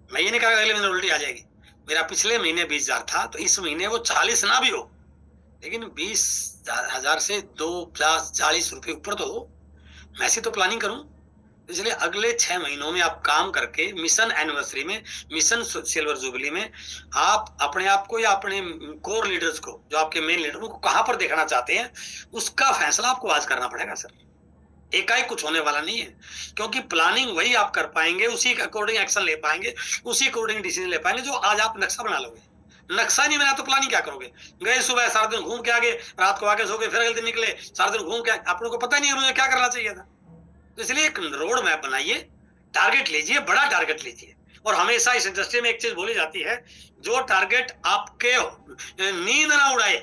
मैं ये नहीं कहा अगले महीने उल्टी आ जाएगी। मेरा पिछले महीने 20,000 था, तो इस महीने वो 40 ना भी हो, लेकिन 20,000 से 2, 40 रुपए ऊपर तो हो। मैं ऐसी तो प्लानिंग करूं। इसलिए अगले 6 महीनों में आप काम करके मिशन एनिवर्सरी में, मिशन सिल्वर जुबली में आप अपने आप को या अपने कोर लीडर्स को, जो आपके मेन लीडर, उनको कहां पर देखना चाहते हैं, उसका फैसला आपको आज करना पड़ेगा सर। एकाएक कुछ होने वाला नहीं है, क्योंकि प्लानिंग वही आप कर पाएंगे, उसी के अकॉर्डिंग एक्शन ले पाएंगे, उसी अकॉर्डिंग डिसीजन ले पाएंगे जो आज आप नक्शा बना लोगे। नक्शा नहीं बना तो प्लानिंग क्या करोगे? गए सुबह सारा दिन घूम के आगे, रात को आगे सो गए, फिर अगले दिन निकले, सारा दिन घूम के, आपको पता नहीं है मुझे क्या करना चाहिए था। तो इसलिए एक रोड मैप बनाइए, टारगेट लीजिए, बड़ा टारगेट लीजिए। और हमेशा इस इंडस्ट्री में एक चीज बोली जाती है, जो टारगेट आपके नींद ना उड़ाए,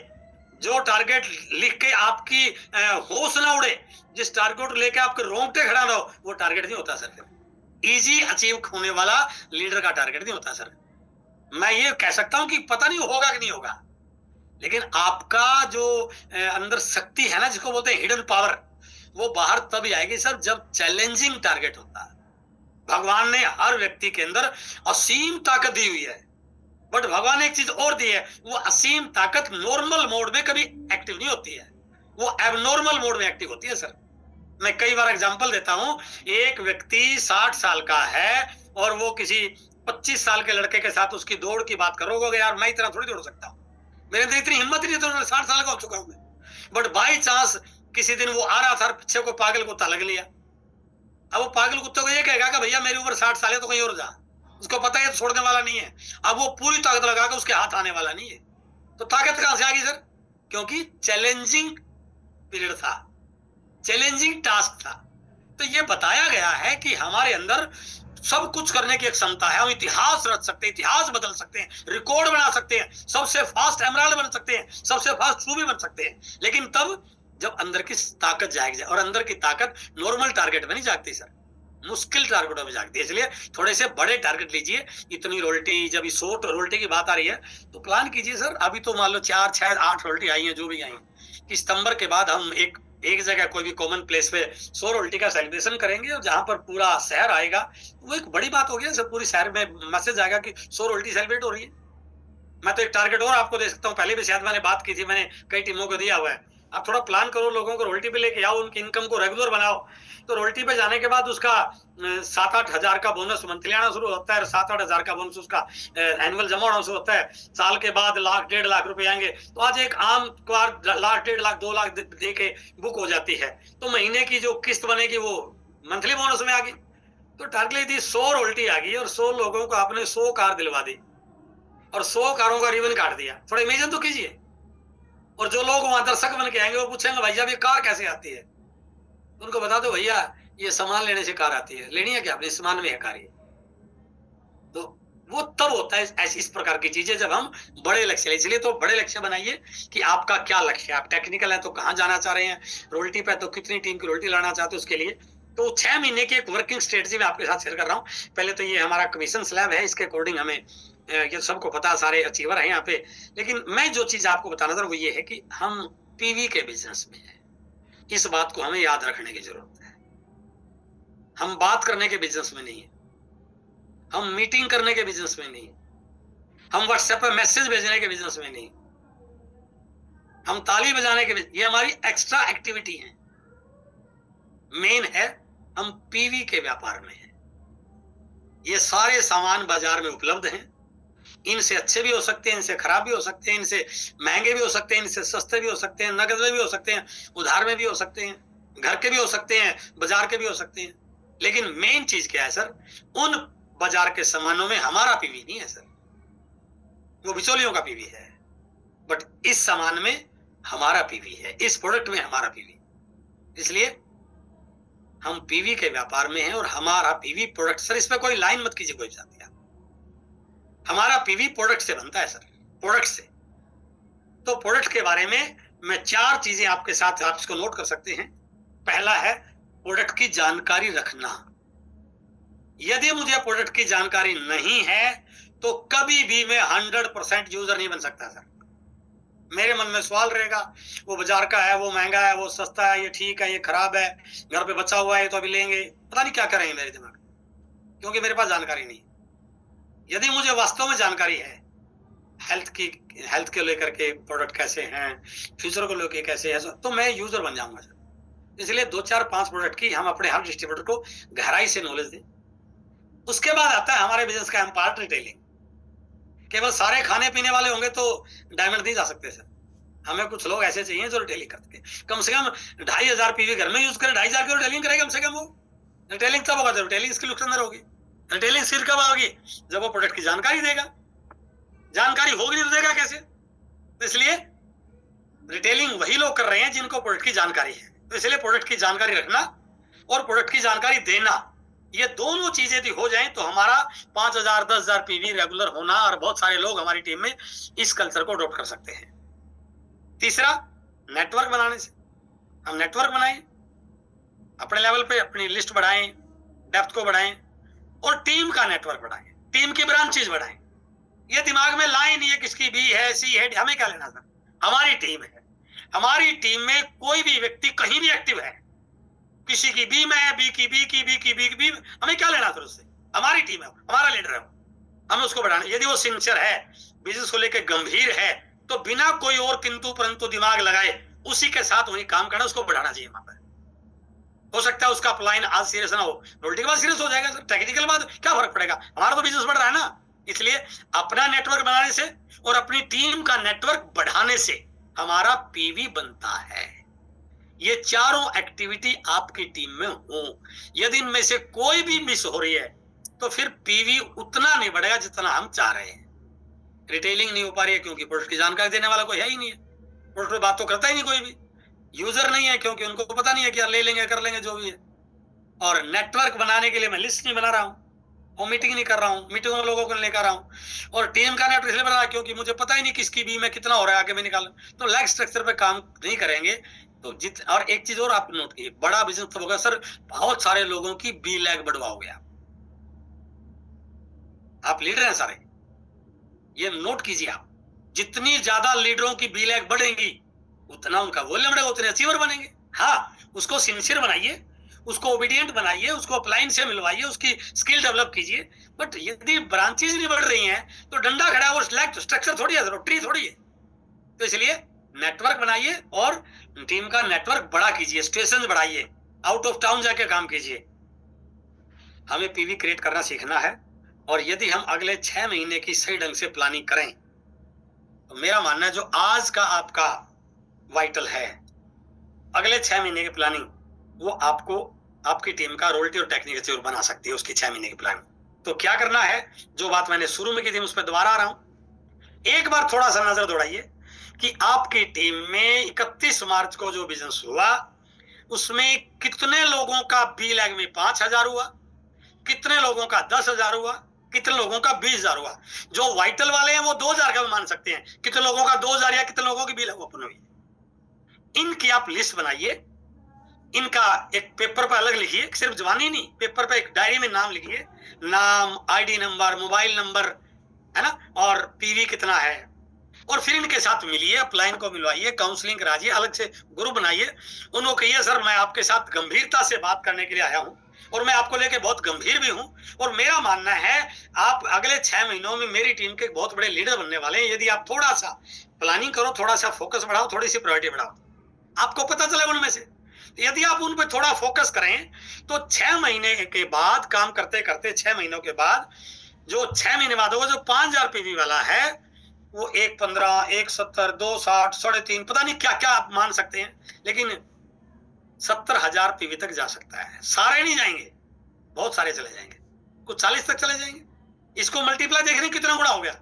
जो टारगेट लिख के आपकी होश ना उड़े, जिस टारगेट लेके आपके रोंगटे खड़ा ना हो, वो टारगेट नहीं होता सर। इजी अचीव होने वाला लीडर का टारगेट नहीं होता सर। मैं ये कह सकता हूं कि पता नहीं होगा कि नहीं होगा, लेकिन आपका जो अंदर शक्ति है ना, जिसको बोलते हैं हिडन पावर, वो बाहर तभी आएगी सर जब चैलेंजिंग टारगेट होता है। भगवान ने हर व्यक्ति के अंदर असीम ताकत दी हुई है, बट भगवान ने एक चीज और दी है, वो असीम ताकत नॉर्मल मोड में कभी एक्टिव नहीं होती है, वो एबनॉर्मल मोड में एक्टिव होती है सर। मैं कई बार एग्जांपल देता हूं, एक व्यक्ति 60 साल का है और वो किसी 25 साल के लड़के के साथ उसकी दौड़ की बात करोगे, यार मैं इतना थोड़ी दौड़ सकता हूँ, मेरे अंदर इतनी हिम्मत नहीं है, तो 60 साल का हो चुका हूं मैं। बट बाई चांस किसी दिन वो आ रहा था, पीछे को पागल कुत्ता लग लिया। अब वो पागल कुत्ते को ये कहेगा कि भैया मेरी उम्र 60 साल है, तो कहीं और जा। उसको पता है छोड़ने वाला नहीं है। अब वो पूरी ताकत लगा के उसके हाथ आने वाला नहीं है। तो ताकत कहां से आ गई सर? क्योंकि चैलेंजिंग पीरियड था, चैलेंजिंग टास्क था। तो ये बताया गया है कि हमारे अंदर सब कुछ करने की एक क्षमता है। हम इतिहास रच सकते हैं, इतिहास बदल सकते हैं, रिकॉर्ड बना सकते हैं, सबसे फास्ट एमराल्ड बन सकते हैं, सबसे फास्ट रूबी बन सकते हैं, लेकिन तब जब अंदर की ताकत जाग जाए। और अंदर की ताकत नॉर्मल टारगेट में नहीं जागती सर, मुश्किल टारगेटों में जागती है। इसलिए थोड़े से बड़े टारगेट लीजिए। इतनी रोल्टी, जब 100 रोल्टी की बात आ रही है तो प्लान कीजिए सर। अभी तो मान लो 4, 6, 8 रोल्टी आई है, जो भी आई, कि सितंबर के बाद हम एक जगह कोई भी कॉमन प्लेस पे 100 रोल्टी का सेलिब्रेशन करेंगे, और जहां पर पूरा शहर आएगा, वो एक बड़ी बात हो गई सर। पूरी शहर में मैसेज आएगा कि 100 रोल्टी सेलिब्रेट हो रही है। मैं तो एक टारगेट और आपको दे सकता हूँ, पहले भी शायद मैंने बात की थी, मैंने कई टीमों को दिया हुआ है। आप थोड़ा प्लान करो, लोगों को रोल्टी पे लेके आओ, उनकी इनकम को रेगुलर बनाओ। तो रोल्टी पे जाने के बाद उसका 7-8 हजार का बोनस मंथली आना शुरू होता है, 7-8 हजार का बोनस उसका एनुअल जमा होना शुरू होता है। साल के बाद 1,00,000 1.5 लाख रुपए आएंगे। तो आज एक आम कार 1,00,000 1.5 लाख 2 लाख दे के बुक हो जाती है, तो महीने की जो किस्त बनेगी वो मंथली बोनस में आ गई। तो टारगेट दी 100 रोल्टी आ गई, और 100 लोगों को आपने 100 कार दिलवा दी, और 100 कारों का रिबन काट दिया। थोड़ा इमेजिन तो कीजिए। और जो लोग वहां दर्शक बन के आएंगे, वो पूछेंगे भाई साहब ये कार कैसे आती है? उनको बता दो भैया ये सामान लेने से कार आती है। लेनी है क्या? अपने सामान में है कार ये। तो वो तब होता है ऐसी इस प्रकार की चीजें जब हम बड़े लक्ष्य ले। इसलिए तो बड़े लक्ष्य बनाइए कि आपका क्या लक्ष्य है। आप टेक्निकल है तो कहाँ जाना चाह रहे हैं, रोल्टी पे तो कितनी टीम की रोल्टी लाना चाहते हो, उसके लिए तो 6 महीने की एक वर्किंग स्ट्रेटजी मैं आपके साथ शेयर कर रहा हूँ। पहले तो ये हमारा कमीशन स्लैब है, इसके अकॉर्डिंग हमें ये सबको पता, सारे अचीवर हैं यहाँ पे। लेकिन मैं जो चीज आपको बताना था वो ये है कि हम पीवी के बिजनेस में है, इस बात को हमें याद रखने की जरूरत है। हम बात करने के बिजनेस में नहीं है, हम मीटिंग करने के बिजनेस में नहीं, हम व्हाट्सएप पे मैसेज भेजने के बिजनेस में नहीं, हम ताली बजाने के, ये हमारी एक्स्ट्रा एक्टिविटी है। मेन है हम पीवी के व्यापार में है। ये सारे सामान बाजार में उपलब्ध हैं, इनसे अच्छे भी हो सकते हैं, इनसे खराब भी हो सकते हैं, इनसे महंगे भी हो सकते हैं, इनसे सस्ते भी हो सकते हैं, नकद में भी हो सकते हैं, उधार में भी हो सकते हैं, घर के भी हो सकते हैं, बाजार के भी हो सकते हैं। लेकिन मेन चीज क्या है सर? उन बाजार के सामानों में हमारा पीवी नहीं है सर, वो बिचौलियों का पीवी है। बट इस सामान में हमारा पीवी है, इस प्रोडक्ट में हमारा पीवी। इसलिए हम पीवी के व्यापार में हैं, और हमारा पीवी प्रोडक्ट सर, इसमें कोई लाइन मत कीजिए कोई साथी। हमारा पीवी प्रोडक्ट से बनता है सर, प्रोडक्ट से। तो प्रोडक्ट के बारे में मैं 4 चीजें आपके साथ, आप इसको नोट कर सकते हैं। पहला है प्रोडक्ट की जानकारी रखना। यदि मुझे प्रोडक्ट की जानकारी नहीं है तो कभी भी मैं 100% यूजर नहीं बन सकता सर। मेरे मन में सवाल रहेगा, वो बाजार का है, वो महंगा है, वो सस्ता है, ये ठीक है, ये खराब है, घर पे बचा हुआ है तो अभी लेंगे, पता नहीं क्या करेंगे मेरे दिमाग, क्योंकि मेरे पास जानकारी नहीं। यदि मुझे वास्तव में जानकारी है हेल्थ की, हेल्थ के लेकर के प्रोडक्ट कैसे हैं, फ्यूचर को लेकर कैसे है, तो मैं यूजर बन जाऊंगा सर। इसलिए 2 4 5 प्रोडक्ट की हम अपने हर डिस्ट्रीब्यूटर को गहराई से नॉलेज दें। उसके बाद आता है हमारे बिजनेस का पार्ट रिटेलिंग। केवल सारे खाने पीने वाले होंगे तो डायमंड नहीं जा सकते सर। हमें कुछ लोग ऐसे चाहिए जो रिटेलिंग करते हैं। कम से कम 2500 पीवी घर में यूज करें, 2500 की रिटेलिंग करेगा कम से कम। वो रिटेलिंग तब होगा जब रिटेलिंग स्किल उसके अंदर होगी। रिटेलिंग स्किल कब होगी? जब वो प्रोडक्ट की जानकारी देगा। जानकारी होगी नहीं तो देगा कैसे? तो इसलिए रिटेलिंग वही लोग कर रहे हैं जिनको प्रोडक्ट की जानकारी है। तो इसलिए प्रोडक्ट की जानकारी रखना और प्रोडक्ट की जानकारी देना, ये दोनों चीजें यदि हो जाएं तो हमारा 5000 10,000 पीवी रेगुलर होना, और बहुत सारे लोग हमारी टीम में इस कल्चर को अडॉप्ट कर सकते हैं। तीसरा, नेटवर्क बनाने से। हम नेटवर्क बनाएं, अपने लेवल पे अपनी लिस्ट बढ़ाएं, डेप्थ को बढ़ाएं और टीम का नेटवर्क बढ़ाएं, टीम की ब्रांचेज बढ़ाएं। ये दिमाग में लाए नहीं है किसकी बी है, सी है, हमें क्या लेना सर? हमारी टीम है। हमारी टीम में कोई भी व्यक्ति कहीं भी एक्टिव है, किसी की बी में है, बी की बी की बी की बी की बी, हमें क्या लेना सर उससे? हमारी टीम है, हमारा लीडर है, हमें उसको बढ़ाना। यदि वो सिंसियर है, बिजनेस को लेकर गंभीर है, तो बिना कोई और किंतु परंतु दिमाग लगाए उसी के साथ वही काम करना, उसको बढ़ाना चाहिए। वहां पर हो सकता है उसका अपलाइन आज सीरियस ना हो, रोटी के बाद सीरियस हो जाएगा सर। टेक्निकल बाद क्या फर्क पड़ेगा, हमारा तो बिजनेस बढ़ रहा है ना। इसलिए अपना नेटवर्क बनाने से और अपनी टीम का नेटवर्क बढ़ाने से हमारा पीवी बनता है। ये चारों एक्टिविटी आपकी टीम में हो। यदि इनमें से कोई भी मिस हो रही है तो फिर पीवी उतना नहीं बढ़ेगा जितना हम चाह रहे हैं। रिटेलिंग नहीं हो पा रही है क्योंकि प्रोडक्ट की जानकारी देने वाला कोई है ही नहीं है। प्रोडक्ट पे बात तो करता ही नहीं कोई भी। यूजर नहीं है क्योंकि उनको पता नहीं है कि यार ले लेंगे, कर लेंगे, जो भी है। और नेटवर्क बनाने के लिए मैं लिस्ट नहीं बना रहा हूं, और मीटिंग नहीं कर रहा हूं, मीटिंग में लोगों को लेकर आ रहा हूं। और टीम का नेटवर्क इसलिए बना रहा है क्योंकि मुझे पता ही नहीं किसकी बी में कितना हो रहा है, आगे मैं निकालूं। तो लैग स्ट्रक्चर पे काम नहीं करेंगे तो और एक चीज और आप नोट कीजिए, बड़ा बिजनेस तब होगा सर बहुत सारे लोगों की बी लैग बढ़वाओगे आप लीडर हैं सारे, ये नोट कीजिए आप। जितनी ज्यादा लीडरों की बी लैग बढ़ेंगी उतना उनका वॉल्यूम बढ़ेगा, उतने अचीवर बनेंगे। हाँ, उसको सिंसियर बनाइए, उसको ओबीडियंट बनाइए, उसको अपलाइन से मिलवाइए, उसकी स्किल डेवलप कीजिए। बट यदि ब्रांचेज नहीं बढ़ रही हैं तो डंडा खड़ा है, वो स्ट्रक्चर थोड़ी है, ट्री थोड़ी है। तो इसलिए नेटवर्क बनाइए और टीम का नेटवर्क बड़ा कीजिए, स्टेशन बढ़ाइए, आउट ऑफ टाउन जाके काम कीजिए। हमें पीवी क्रिएट करना सीखना है। और यदि हम अगले 6 महीने की सही ढंग से प्लानिंग करें तो मेरा मानना है जो आज का आपका वाइटल है, अगले 6 महीने की प्लानिंग वो आपको आपकी टीम का रोयल्टी और टेक्निकल अचीवर बना सकती है। उसकी 6 महीने की प्लानिंग तो क्या करना है, जो बात मैंने शुरू में की थी उस पर दोबारा आ रहा हूं। एक बार थोड़ा सा नजर दौड़ाइए कि आपकी टीम में 31 मार्च को जो बिजनेस हुआ उसमें कितने लोगों का बी लैग में 5,000 हुआ, कितने लोगों का 10,000 हुआ, कितने लोगों का 20,000 हुआ। जो वाइटल वाले हैं वो 2,000 का भी मान सकते हैं, कितने लोगों का 2,000 या कितने लोगों की बी लैग ओपन हुई। इनकी आप लिस्ट बनाइए, इनका एक पेपर पर अलग लिखिए, सिर्फ जवानी नहीं, पेपर पे एक डायरी में नाम लिखिए, नाम, आईडी नंबर, मोबाइल नंबर, है ना, और पीवी कितना है। और फिर इनके साथ मिलिए, अपलाइन को मिलवाइए, काउंसलिंग कराइए, अलग से ग्रुप बनाइए। उनको कहिए सर मैं आपके साथ गंभीरता से बात करने के लिए आया हूं और मैं आपको लेके बहुत गंभीर भी हूं, और मेरा मानना है आप अगले 6 महीनों में मेरी टीम के बहुत बड़े लीडर बनने वाले हैं। यदि आप थोड़ा सा प्लानिंग करो, थोड़ा सा फोकस बढ़ाओ, थोड़ी सी प्रायोरिटी बढ़ाओ, आपको पता चलेगा उनमें से। यदि आप उन पर थोड़ा फोकस करें तो 6 महीने के बाद काम करते करते 6 महीनों के बाद जो 6 महीने बाद होगा, जो 5,000 पीवी वाला है वो 1,15, 1,70, 2,60, 3.5, पता नहीं क्या क्या आप मान सकते हैं, लेकिन 70,000 पीवी तक जा सकता है। सारे नहीं जाएंगे, बहुत सारे चले जाएंगे, कुछ 40 तक चले जाएंगे। इसको मल्टीप्लाई देख रहे हैं कितना गुणा हो गया।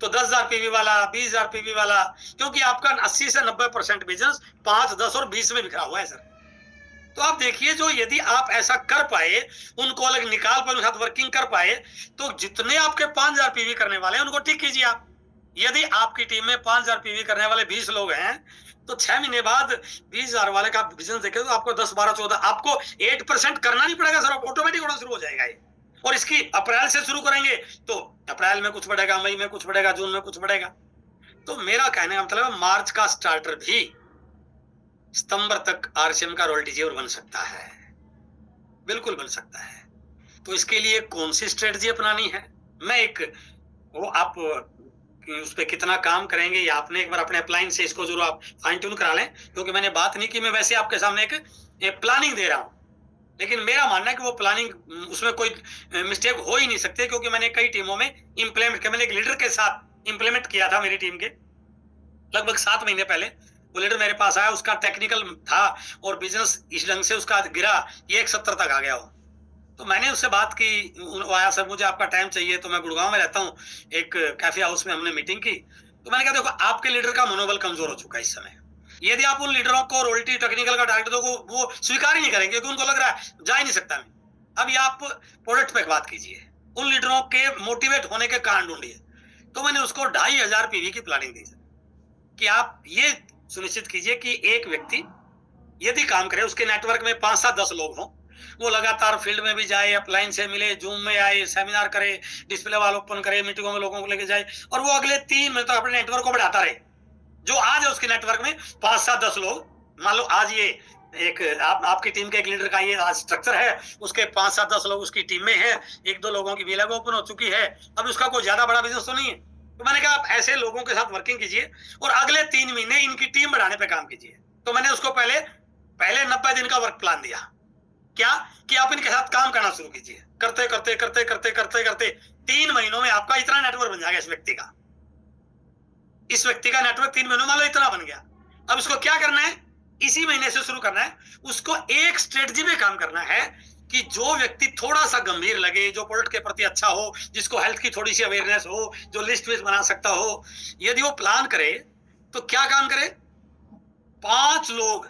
तो 10,000 पीवी वाला, 20,000 पीवी वाला, क्योंकि आपका 80 से 90% बिजनेस 5, 10 और 20 में बिखरा हुआ है सर। तो आप देखिए, जो यदि आप ऐसा कर पाए, उनको अलग निकाल पाए, उनके साथ वर्किंग कर पाए, तो जितने आपके 5000 पीवी करने वाले हैं उनको ठीक कीजिए आप। यदि आपकी टीम में 5000 पीवी करने वाले 20 लोग हैं, तो 6 महीने बाद 20,000 वाले का बिजनेस देखें तो आपको 10, 12, 14, आपको 8% करना नहीं पड़ेगा सर, ऑटोमेटिक होना शुरू हो जाएगा ये। और इसकी अप्रैल से शुरू करेंगे तो अप्रैल में कुछ बढ़ेगा, मई में कुछ बढ़ेगा, जून में कुछ बढ़ेगा। तो मेरा कहने का मतलब है, मार्च का स्टार्टर भी सितंबर तक आरसीएम का रॉयल्टी जेवर बन सकता है, बिल्कुल बन सकता है। तो इसके लिए कौन सी स्ट्रेटजी अपनानी है, मैं एक वो आप उस पे कितना काम करेंगे, या आपने एक बार अपने अपलाइन से इसको जरूर आप फाइन ट्यून करा लें, क्योंकि मैंने बात नहीं की, मैं वैसे आपके सामने एक प्लानिंग दे रहा हूं। लेकिन मेरा मानना है कि वो प्लानिंग, उसमें कोई मिस्टेक हो ही नहीं सकती, क्योंकि मैंने कई टीमों में इंप्लीमेंट किया। मैंने एक लीडर के साथ इंप्लीमेंट किया था, मेरी टीम के लगभग 7 महीने पहले। वो लीडर मेरे पास आया, उसका टेक्निकल था और बिजनेस इस ढंग से उसका गिरा कि 170 तक आ गया वो। तो मैंने उससे बात की, वो आया, सर मुझे आपका टाइम चाहिए। तो मैं गुड़गांव में रहता हूँ, एक कैफे हाउस में हमने मीटिंग की। तो मैंने कहा, देखो आपके लीडर का मनोबल कमजोर हो चुका है इस समय। यदि आप उन लीडरों को रॉयल्टी टेक्निकल का टारगेट दो, वो स्वीकार ही नहीं करेंगे, क्योंकि उनको लग रहा है जा ही नहीं सकता मैं। अब आप प्रोडक्ट पे बात कीजिए, उन लीडरों के मोटिवेट होने के कारण ढूंढिए। तो मैंने उसको 2500 पीवी की प्लानिंग दी कि आप ये सुनिश्चित कीजिए कि एक व्यक्ति यदि काम करे, उसके नेटवर्क में 5, 7, 10 लोग हों, वो लगातार फील्ड में भी जाए, अपलाइन से मिले, जूम में आए, सेमिनार करे, डिस्प्ले वाल ओपन करे, मीटिंगों में लोगों को लेके जाए, और वो अगले 3 महीने तक अपने नेटवर्क को बढ़ाता रहे। जो आज है उसके नेटवर्क में 5, 7, 10 लोग, मान लो आज ये एक आपकी टीम के एक लीडर का ये आज स्ट्रक्चर है, उसके 5, 7, 10 लोग उसकी टीम में है, 1-2 लोगों की वीलैग ओपन हो चुकी है, अब उसका कोई ज्यादा बड़ा बिजनेस तो नहीं है। तो मैंने कहा, आप ऐसे लोगों के साथ वर्किंग कीजिए और अगले 3 महीने इनकी टीम बढ़ाने पे काम कीजिए। तो मैंने उसको पहले 90 दिन का वर्क प्लान दिया। क्या कि आप इनके साथ काम करना शुरू कीजिए, करते करते करते करते करते करते 3 महीनों में आपका इतना नेटवर्क बन जाएगा। इस व्यक्ति का नेटवर्क 3 महीनों मान लो इतना बन गया। अब इसको क्या करना है, इसी महीने से शुरू करना है। उसको एक स्ट्रेटजी में काम करना है कि जो व्यक्ति थोड़ा सा गंभीर लगे, जो प्रोडक्ट के प्रति अच्छा हो, जिसको हेल्थ की थोड़ी सी अवेयरनेस हो, जो लिस्ट विस्ट बना सकता हो, यदि वो प्लान करे तो क्या काम करे, 5 लोग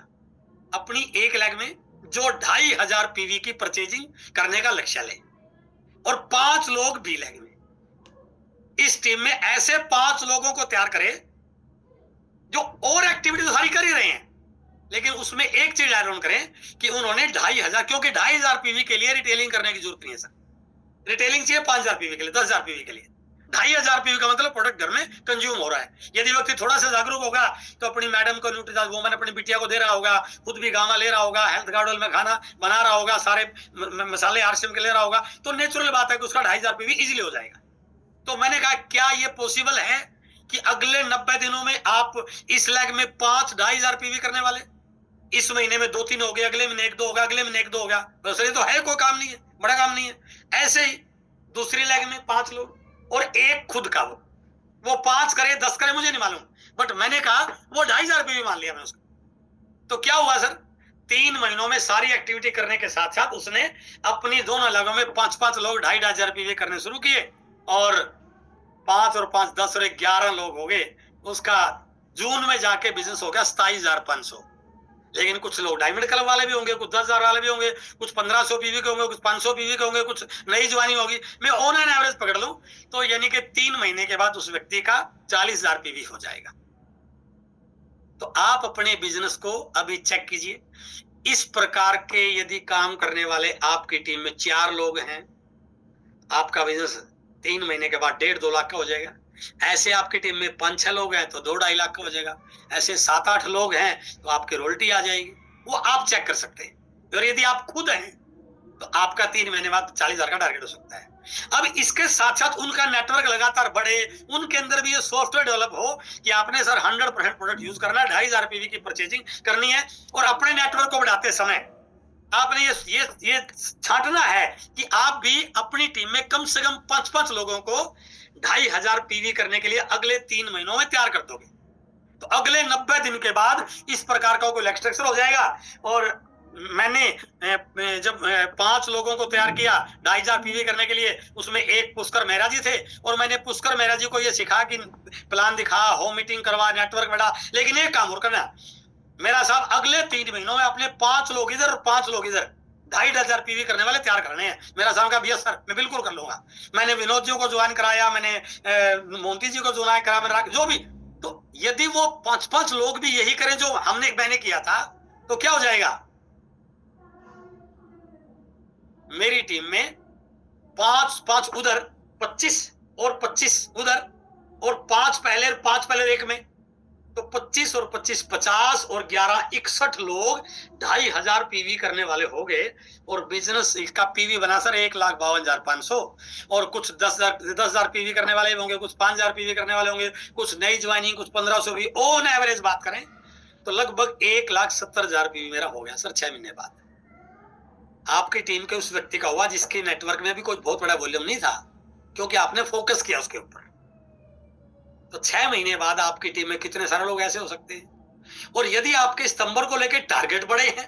अपनी एक लेग में जो 2500 पीवी की परचेजिंग करने का लक्ष्य ले, और 5 लोग बी लेग में। इस टीम में ऐसे 5 लोगों को तैयार करे जो और एक्टिविटी तो सारी कर ही रहे हैं, लेकिन उसमें एक चीज ऐड ऑन करें कि उन्होंने 2500, क्योंकि 2500 पीवी के लिए रिटेलिंग करने की जरूरत नहीं है सर। रिटेलिंग चाहिए 5000 पीवी के लिए, 10,000 पीवी के लिए। 2500 पीवी का मतलब प्रोडक्ट घर में कंज्यूम हो रहा है। यदि व्यक्ति थोड़ा सा जागरूक होगा तो अपनी मैडम को न्यूट्रीजन वोमन अपनी बिटिया को दे रहा होगा, खुद भी गामा ले रहा होगा, हेल्थ गार्डन में खाना बना रहा होगा, सारे मसाले आरसीएम के ले रहा होगा, तो नेचुरल बात है कि उसका 2500 पीवी इजिली हो जाएगा। तो मैंने कहा, क्या ये पॉसिबल है कि अगले 90 दिनों में आप इस लेग में 5 2500 पीवी करने वाले? इस महीने में 2-3 हो गए, अगले महीने 1-2 होगा, अगले महीने 1-2 होगा, बस ये तो है, कोई काम नहीं है, बड़ा काम नहीं है। ऐसे ही दूसरी लेग में 5 लोग और एक खुद का, वो 5 करे 10 करे मुझे नहीं मालूम, बट मैंने कहा वो 2500 पीवी मान लिया मैं उसको। तो क्या हुआ सर, 3 महीनों में सारी एक्टिविटी करने के साथ साथ उसने अपनी दोनों लगों में 5-5 लोग 2500 पीवी करने शुरू किए, और 5 और 5 10 और 11 लोग हो गए। उसका जून में जाके बिजनेस हो गया 27,500। लेकिन कुछ लोग डायमंड क्लब वाले भी होंगे, कुछ 10,000 वाले भी होंगे, कुछ 1500 पीवी के होंगे, कुछ 500 पीवी के होंगे, कुछ नई ज्वाइनिंग होगी। मैं ऑन एन एवरेज पकड़ लूं तो यानी कि 3 महीने के बाद उस व्यक्ति का 40,000 पीवी हो जाएगा। तो आप अपने बिजनेस को अभी चेक कीजिए। इस प्रकार के यदि काम करने वाले आपकी टीम में 4 लोग हैं, आपका बिजनेस 3 महीने के बाद 1.5-2 लाख का हो जाएगा। ऐसे आपकी टीम में 5-6 लोग हैं तो 2-2.5 लाख का हो जाएगा। ऐसे 7-8 लोग हैं तो आपकी रॉयल्टी आ जाएगी। वो आप चेक कर सकते हैं। और यदि आप खुद हैं तो आपका 3 महीने बाद 40,000 का टारगेट हो सकता है। अब इसके साथ साथ उनका नेटवर्क लगातार बढ़े, उनके अंदर भी ये सॉफ्टवेयर डेवलप हो कि आपने सर 100% प्रोडक्ट यूज करना है, 2500 पीवी की परचेजिंग करनी है, और अपने नेटवर्क को बढ़ाते समय आपने ये छांटना है कि आप भी अपनी टीम में कम से कम 5-5 लोगों को 2500 पीवी करने के लिए अगले 3 महीनों में तैयार कर दोगे। तो अगले 90 दिन के बाद इस प्रकार का कोई स्ट्रक्चर हो जाएगा। और मैंने जब 5 लोगों को तैयार किया 2500 पीवी करने के लिए, उसमें एक पुष्कर मेहरा जी थे, और मैंने पुष्कर मेहरा जी को यह सिखा कि प्लान दिखा, होम मीटिंग करवा, नेटवर्क बढ़ा, लेकिन एक काम और करना, मेरा साहब अगले 3 महीनों में अपने 5 लोग इधर और 5 लोग इधर 2,500 पीवी करने वाले तैयार करने हैं। मेरा साहब का यस सर मैं बिल्कुल कर लूंगा। मैंने विनोद जी को ज्वाइन कराया, मैंने मोंटी जी को ज्वाइन कराया, मैंने जो भी, तो यदि वो 5-5 लोग भी यही करें जो मैंने किया था तो क्या हो जाएगा? मेरी टीम में 5-5 उधर, 25 और 25 उधर, और 5 पहले और 5 पहले एक में, तो 25 और 25 50 और 11 61 लोग 2,500 पीवी करने वाले हो गए। और बिजनेस का पीवी बना सर 1,52,500, और कुछ 10,000 पीवी करने वाले होंगे, कुछ 5,000 पीवी करने वाले होंगे, कुछ नई ज्वाइनिंग, कुछ 1,500 भी। ऑन एवरेज बात करें तो लगभग 1,70,000 पीवी मेरा हो गया सर 6 महीने बाद। आपकी टीम के उस व्यक्ति का हुआ जिसके नेटवर्क में भी कोई बहुत बड़ा वॉल्यूम नहीं था, क्योंकि आपने फोकस किया उसके ऊपर। तो 6 महीने बाद आपकी टीम में कितने सारे लोग ऐसे हो सकते हैं। और यदि आपके स्तंभर को लेकर टारगेट बड़े हैं,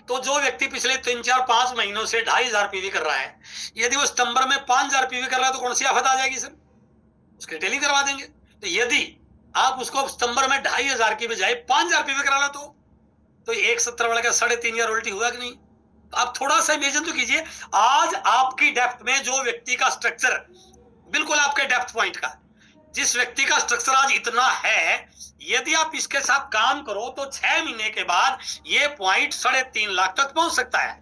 तो जो व्यक्ति पिछले 3-4-5 महीनों से 2,500 पीवी कर रहा है, यदि वो स्तंभर में 5,000 पीवी कर रहा है तो कौन सी आफत आ जाएगी सर? उसके टेली करवा देंगे। तो यदि आप उसको स्तंभर में 2,500 की बजाय 5,000 पीवी करा लो तो 1,70 वाले का 3.5 उल्टी हुआ कि नहीं? तो आप थोड़ा सा इमेजिन तो कीजिए, आज आपकी डेप्थ में जो व्यक्ति का स्ट्रक्चर बिल्कुल आपके डेप्थ पॉइंट का, जिस व्यक्ति का स्ट्रक्चर आज इतना है, यदि आप इसके साथ काम करो तो 6 महीने के बाद ये पॉइंट 3.5 लाख तक पहुंच सकता है।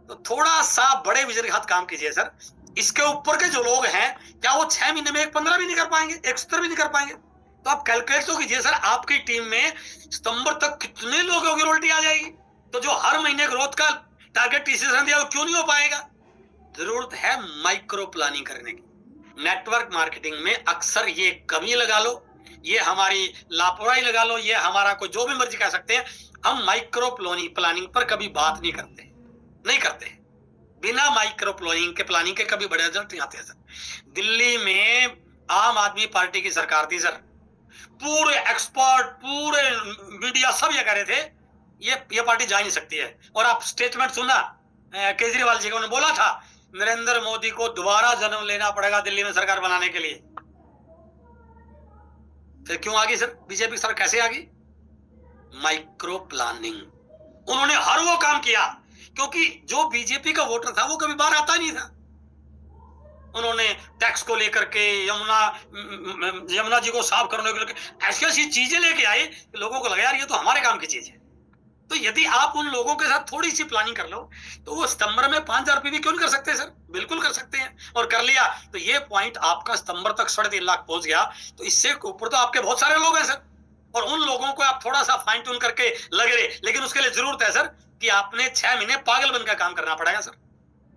तो थोड़ा सा बड़े विजन के साथ काम कीजिए सर। इसके ऊपर के जो लोग हैं, क्या वो 6 महीने में 15 भी नहीं कर पाएंगे, 170 भी नहीं कर पाएंगे? तो आप कैलकुलेट तो कीजिए सर, आपकी टीम में सितंबर तक कितने लोगों की रोल्टी आ जाएगी। तो जो हर महीने ग्रोथ का टारगेट टीसीएस दिया वो क्यों नहीं हो पाएगा? जरूरत है माइक्रो प्लानिंग करने की। नेटवर्क मार्केटिंग में अक्सर ये कमी लगा लो, ये हमारी लापरवाही लगा लो, ये हमारा कोई जो भी मर्जी कह सकते हैं, हम माइक्रो प्लानिंग पर कभी बात नहीं करते। बिना माइक्रो प्लानिंग के कभी बड़े रिजल्ट नहीं आते सर। दिल्ली में आम आदमी पार्टी की सरकार थी सर, पूरे एक्सपर्ट, पूरे मीडिया सब ये कह रहे थे ये पार्टी जा नहीं सकती है। और आप स्टेटमेंट सुना केजरीवाल जी का, उन्होंने बोला था नरेंद्र मोदी को दोबारा जन्म लेना पड़ेगा दिल्ली में सरकार बनाने के लिए। फिर क्यों आ गई सर बीजेपी सर? कैसे आ गई? Micro planning. उन्होंने हर वो काम किया, क्योंकि जो बीजेपी का वोटर था वो कभी बाहर आता ही नहीं था। उन्होंने टैक्स को लेकर के यमुना जी को साफ करने के लिए ऐसी ऐसी चीजें लेके आए कि लोगों को लगा यार ये तो हमारे काम की चीज है। तो यदि आप उन लोगों के साथ थोड़ी सी प्लानिंग कर लो तो वो सितंबर में 5,000 पीवी क्यों नहीं कर सकते सर? बिल्कुल कर सकते हैं। और कर लिया तो ये पॉइंट आपका सितंबर तक 3.5 लाख पहुंच गया। तो इससे ऊपर तो आपके बहुत सारे लोग हैं सर, और उन लोगों को आप थोड़ा सा फाइन ट्यून करके लग रहे, लेकिन उसके लिए जरूरत है सर कि आपने 6 महीने पागल बनकर काम करना पड़ेगा सर।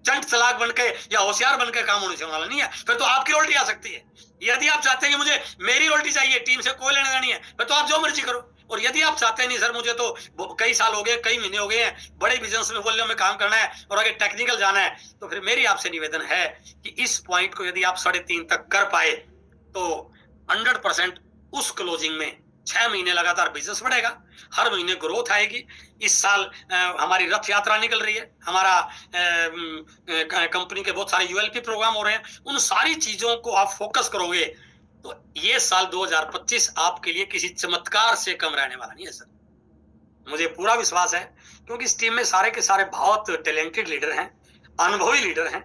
चंट चलाक बनके या होशियार बनकर काम होने से वाला नहीं है। फिर तो आपकी रोल्टी आ सकती है। यदि आप चाहते हैं कि मुझे मेरी रोल्टी चाहिए, टीम से कोई लेना नहीं है, फिर तो आप जो मर्जी करो। और यदि आप चाहते हैं नहीं सर मुझे तो कई साल हो गए, कई महीने हो गए हैं, बड़े बिजनेस में वॉल्यूम में काम करना है और आगे टेक्निकल जाना है, तो फिर मेरी आपसे निवेदन है कि इस पॉइंट को यदि आप 3.5 तक कर पाए तो 100% उस क्लोजिंग में 6 महीने लगातार बिजनेस बढ़ेगा, हर महीने ग्रोथ आएगी। इस साल हमारी रथ यात्रा निकल रही है, हमारा कंपनी के बहुत सारे यूएलपी प्रोग्राम हो रहे हैं। उन सारी चीजों को आप फोकस करोगे तो ये साल 2025 आपके लिए किसी चमत्कार से कम रहने वाला नहीं है सर। मुझे पूरा विश्वास है, क्योंकि इस टीम में सारे के सारे बहुत टैलेंटेड लीडर हैं, अनुभवी लीडर हैं।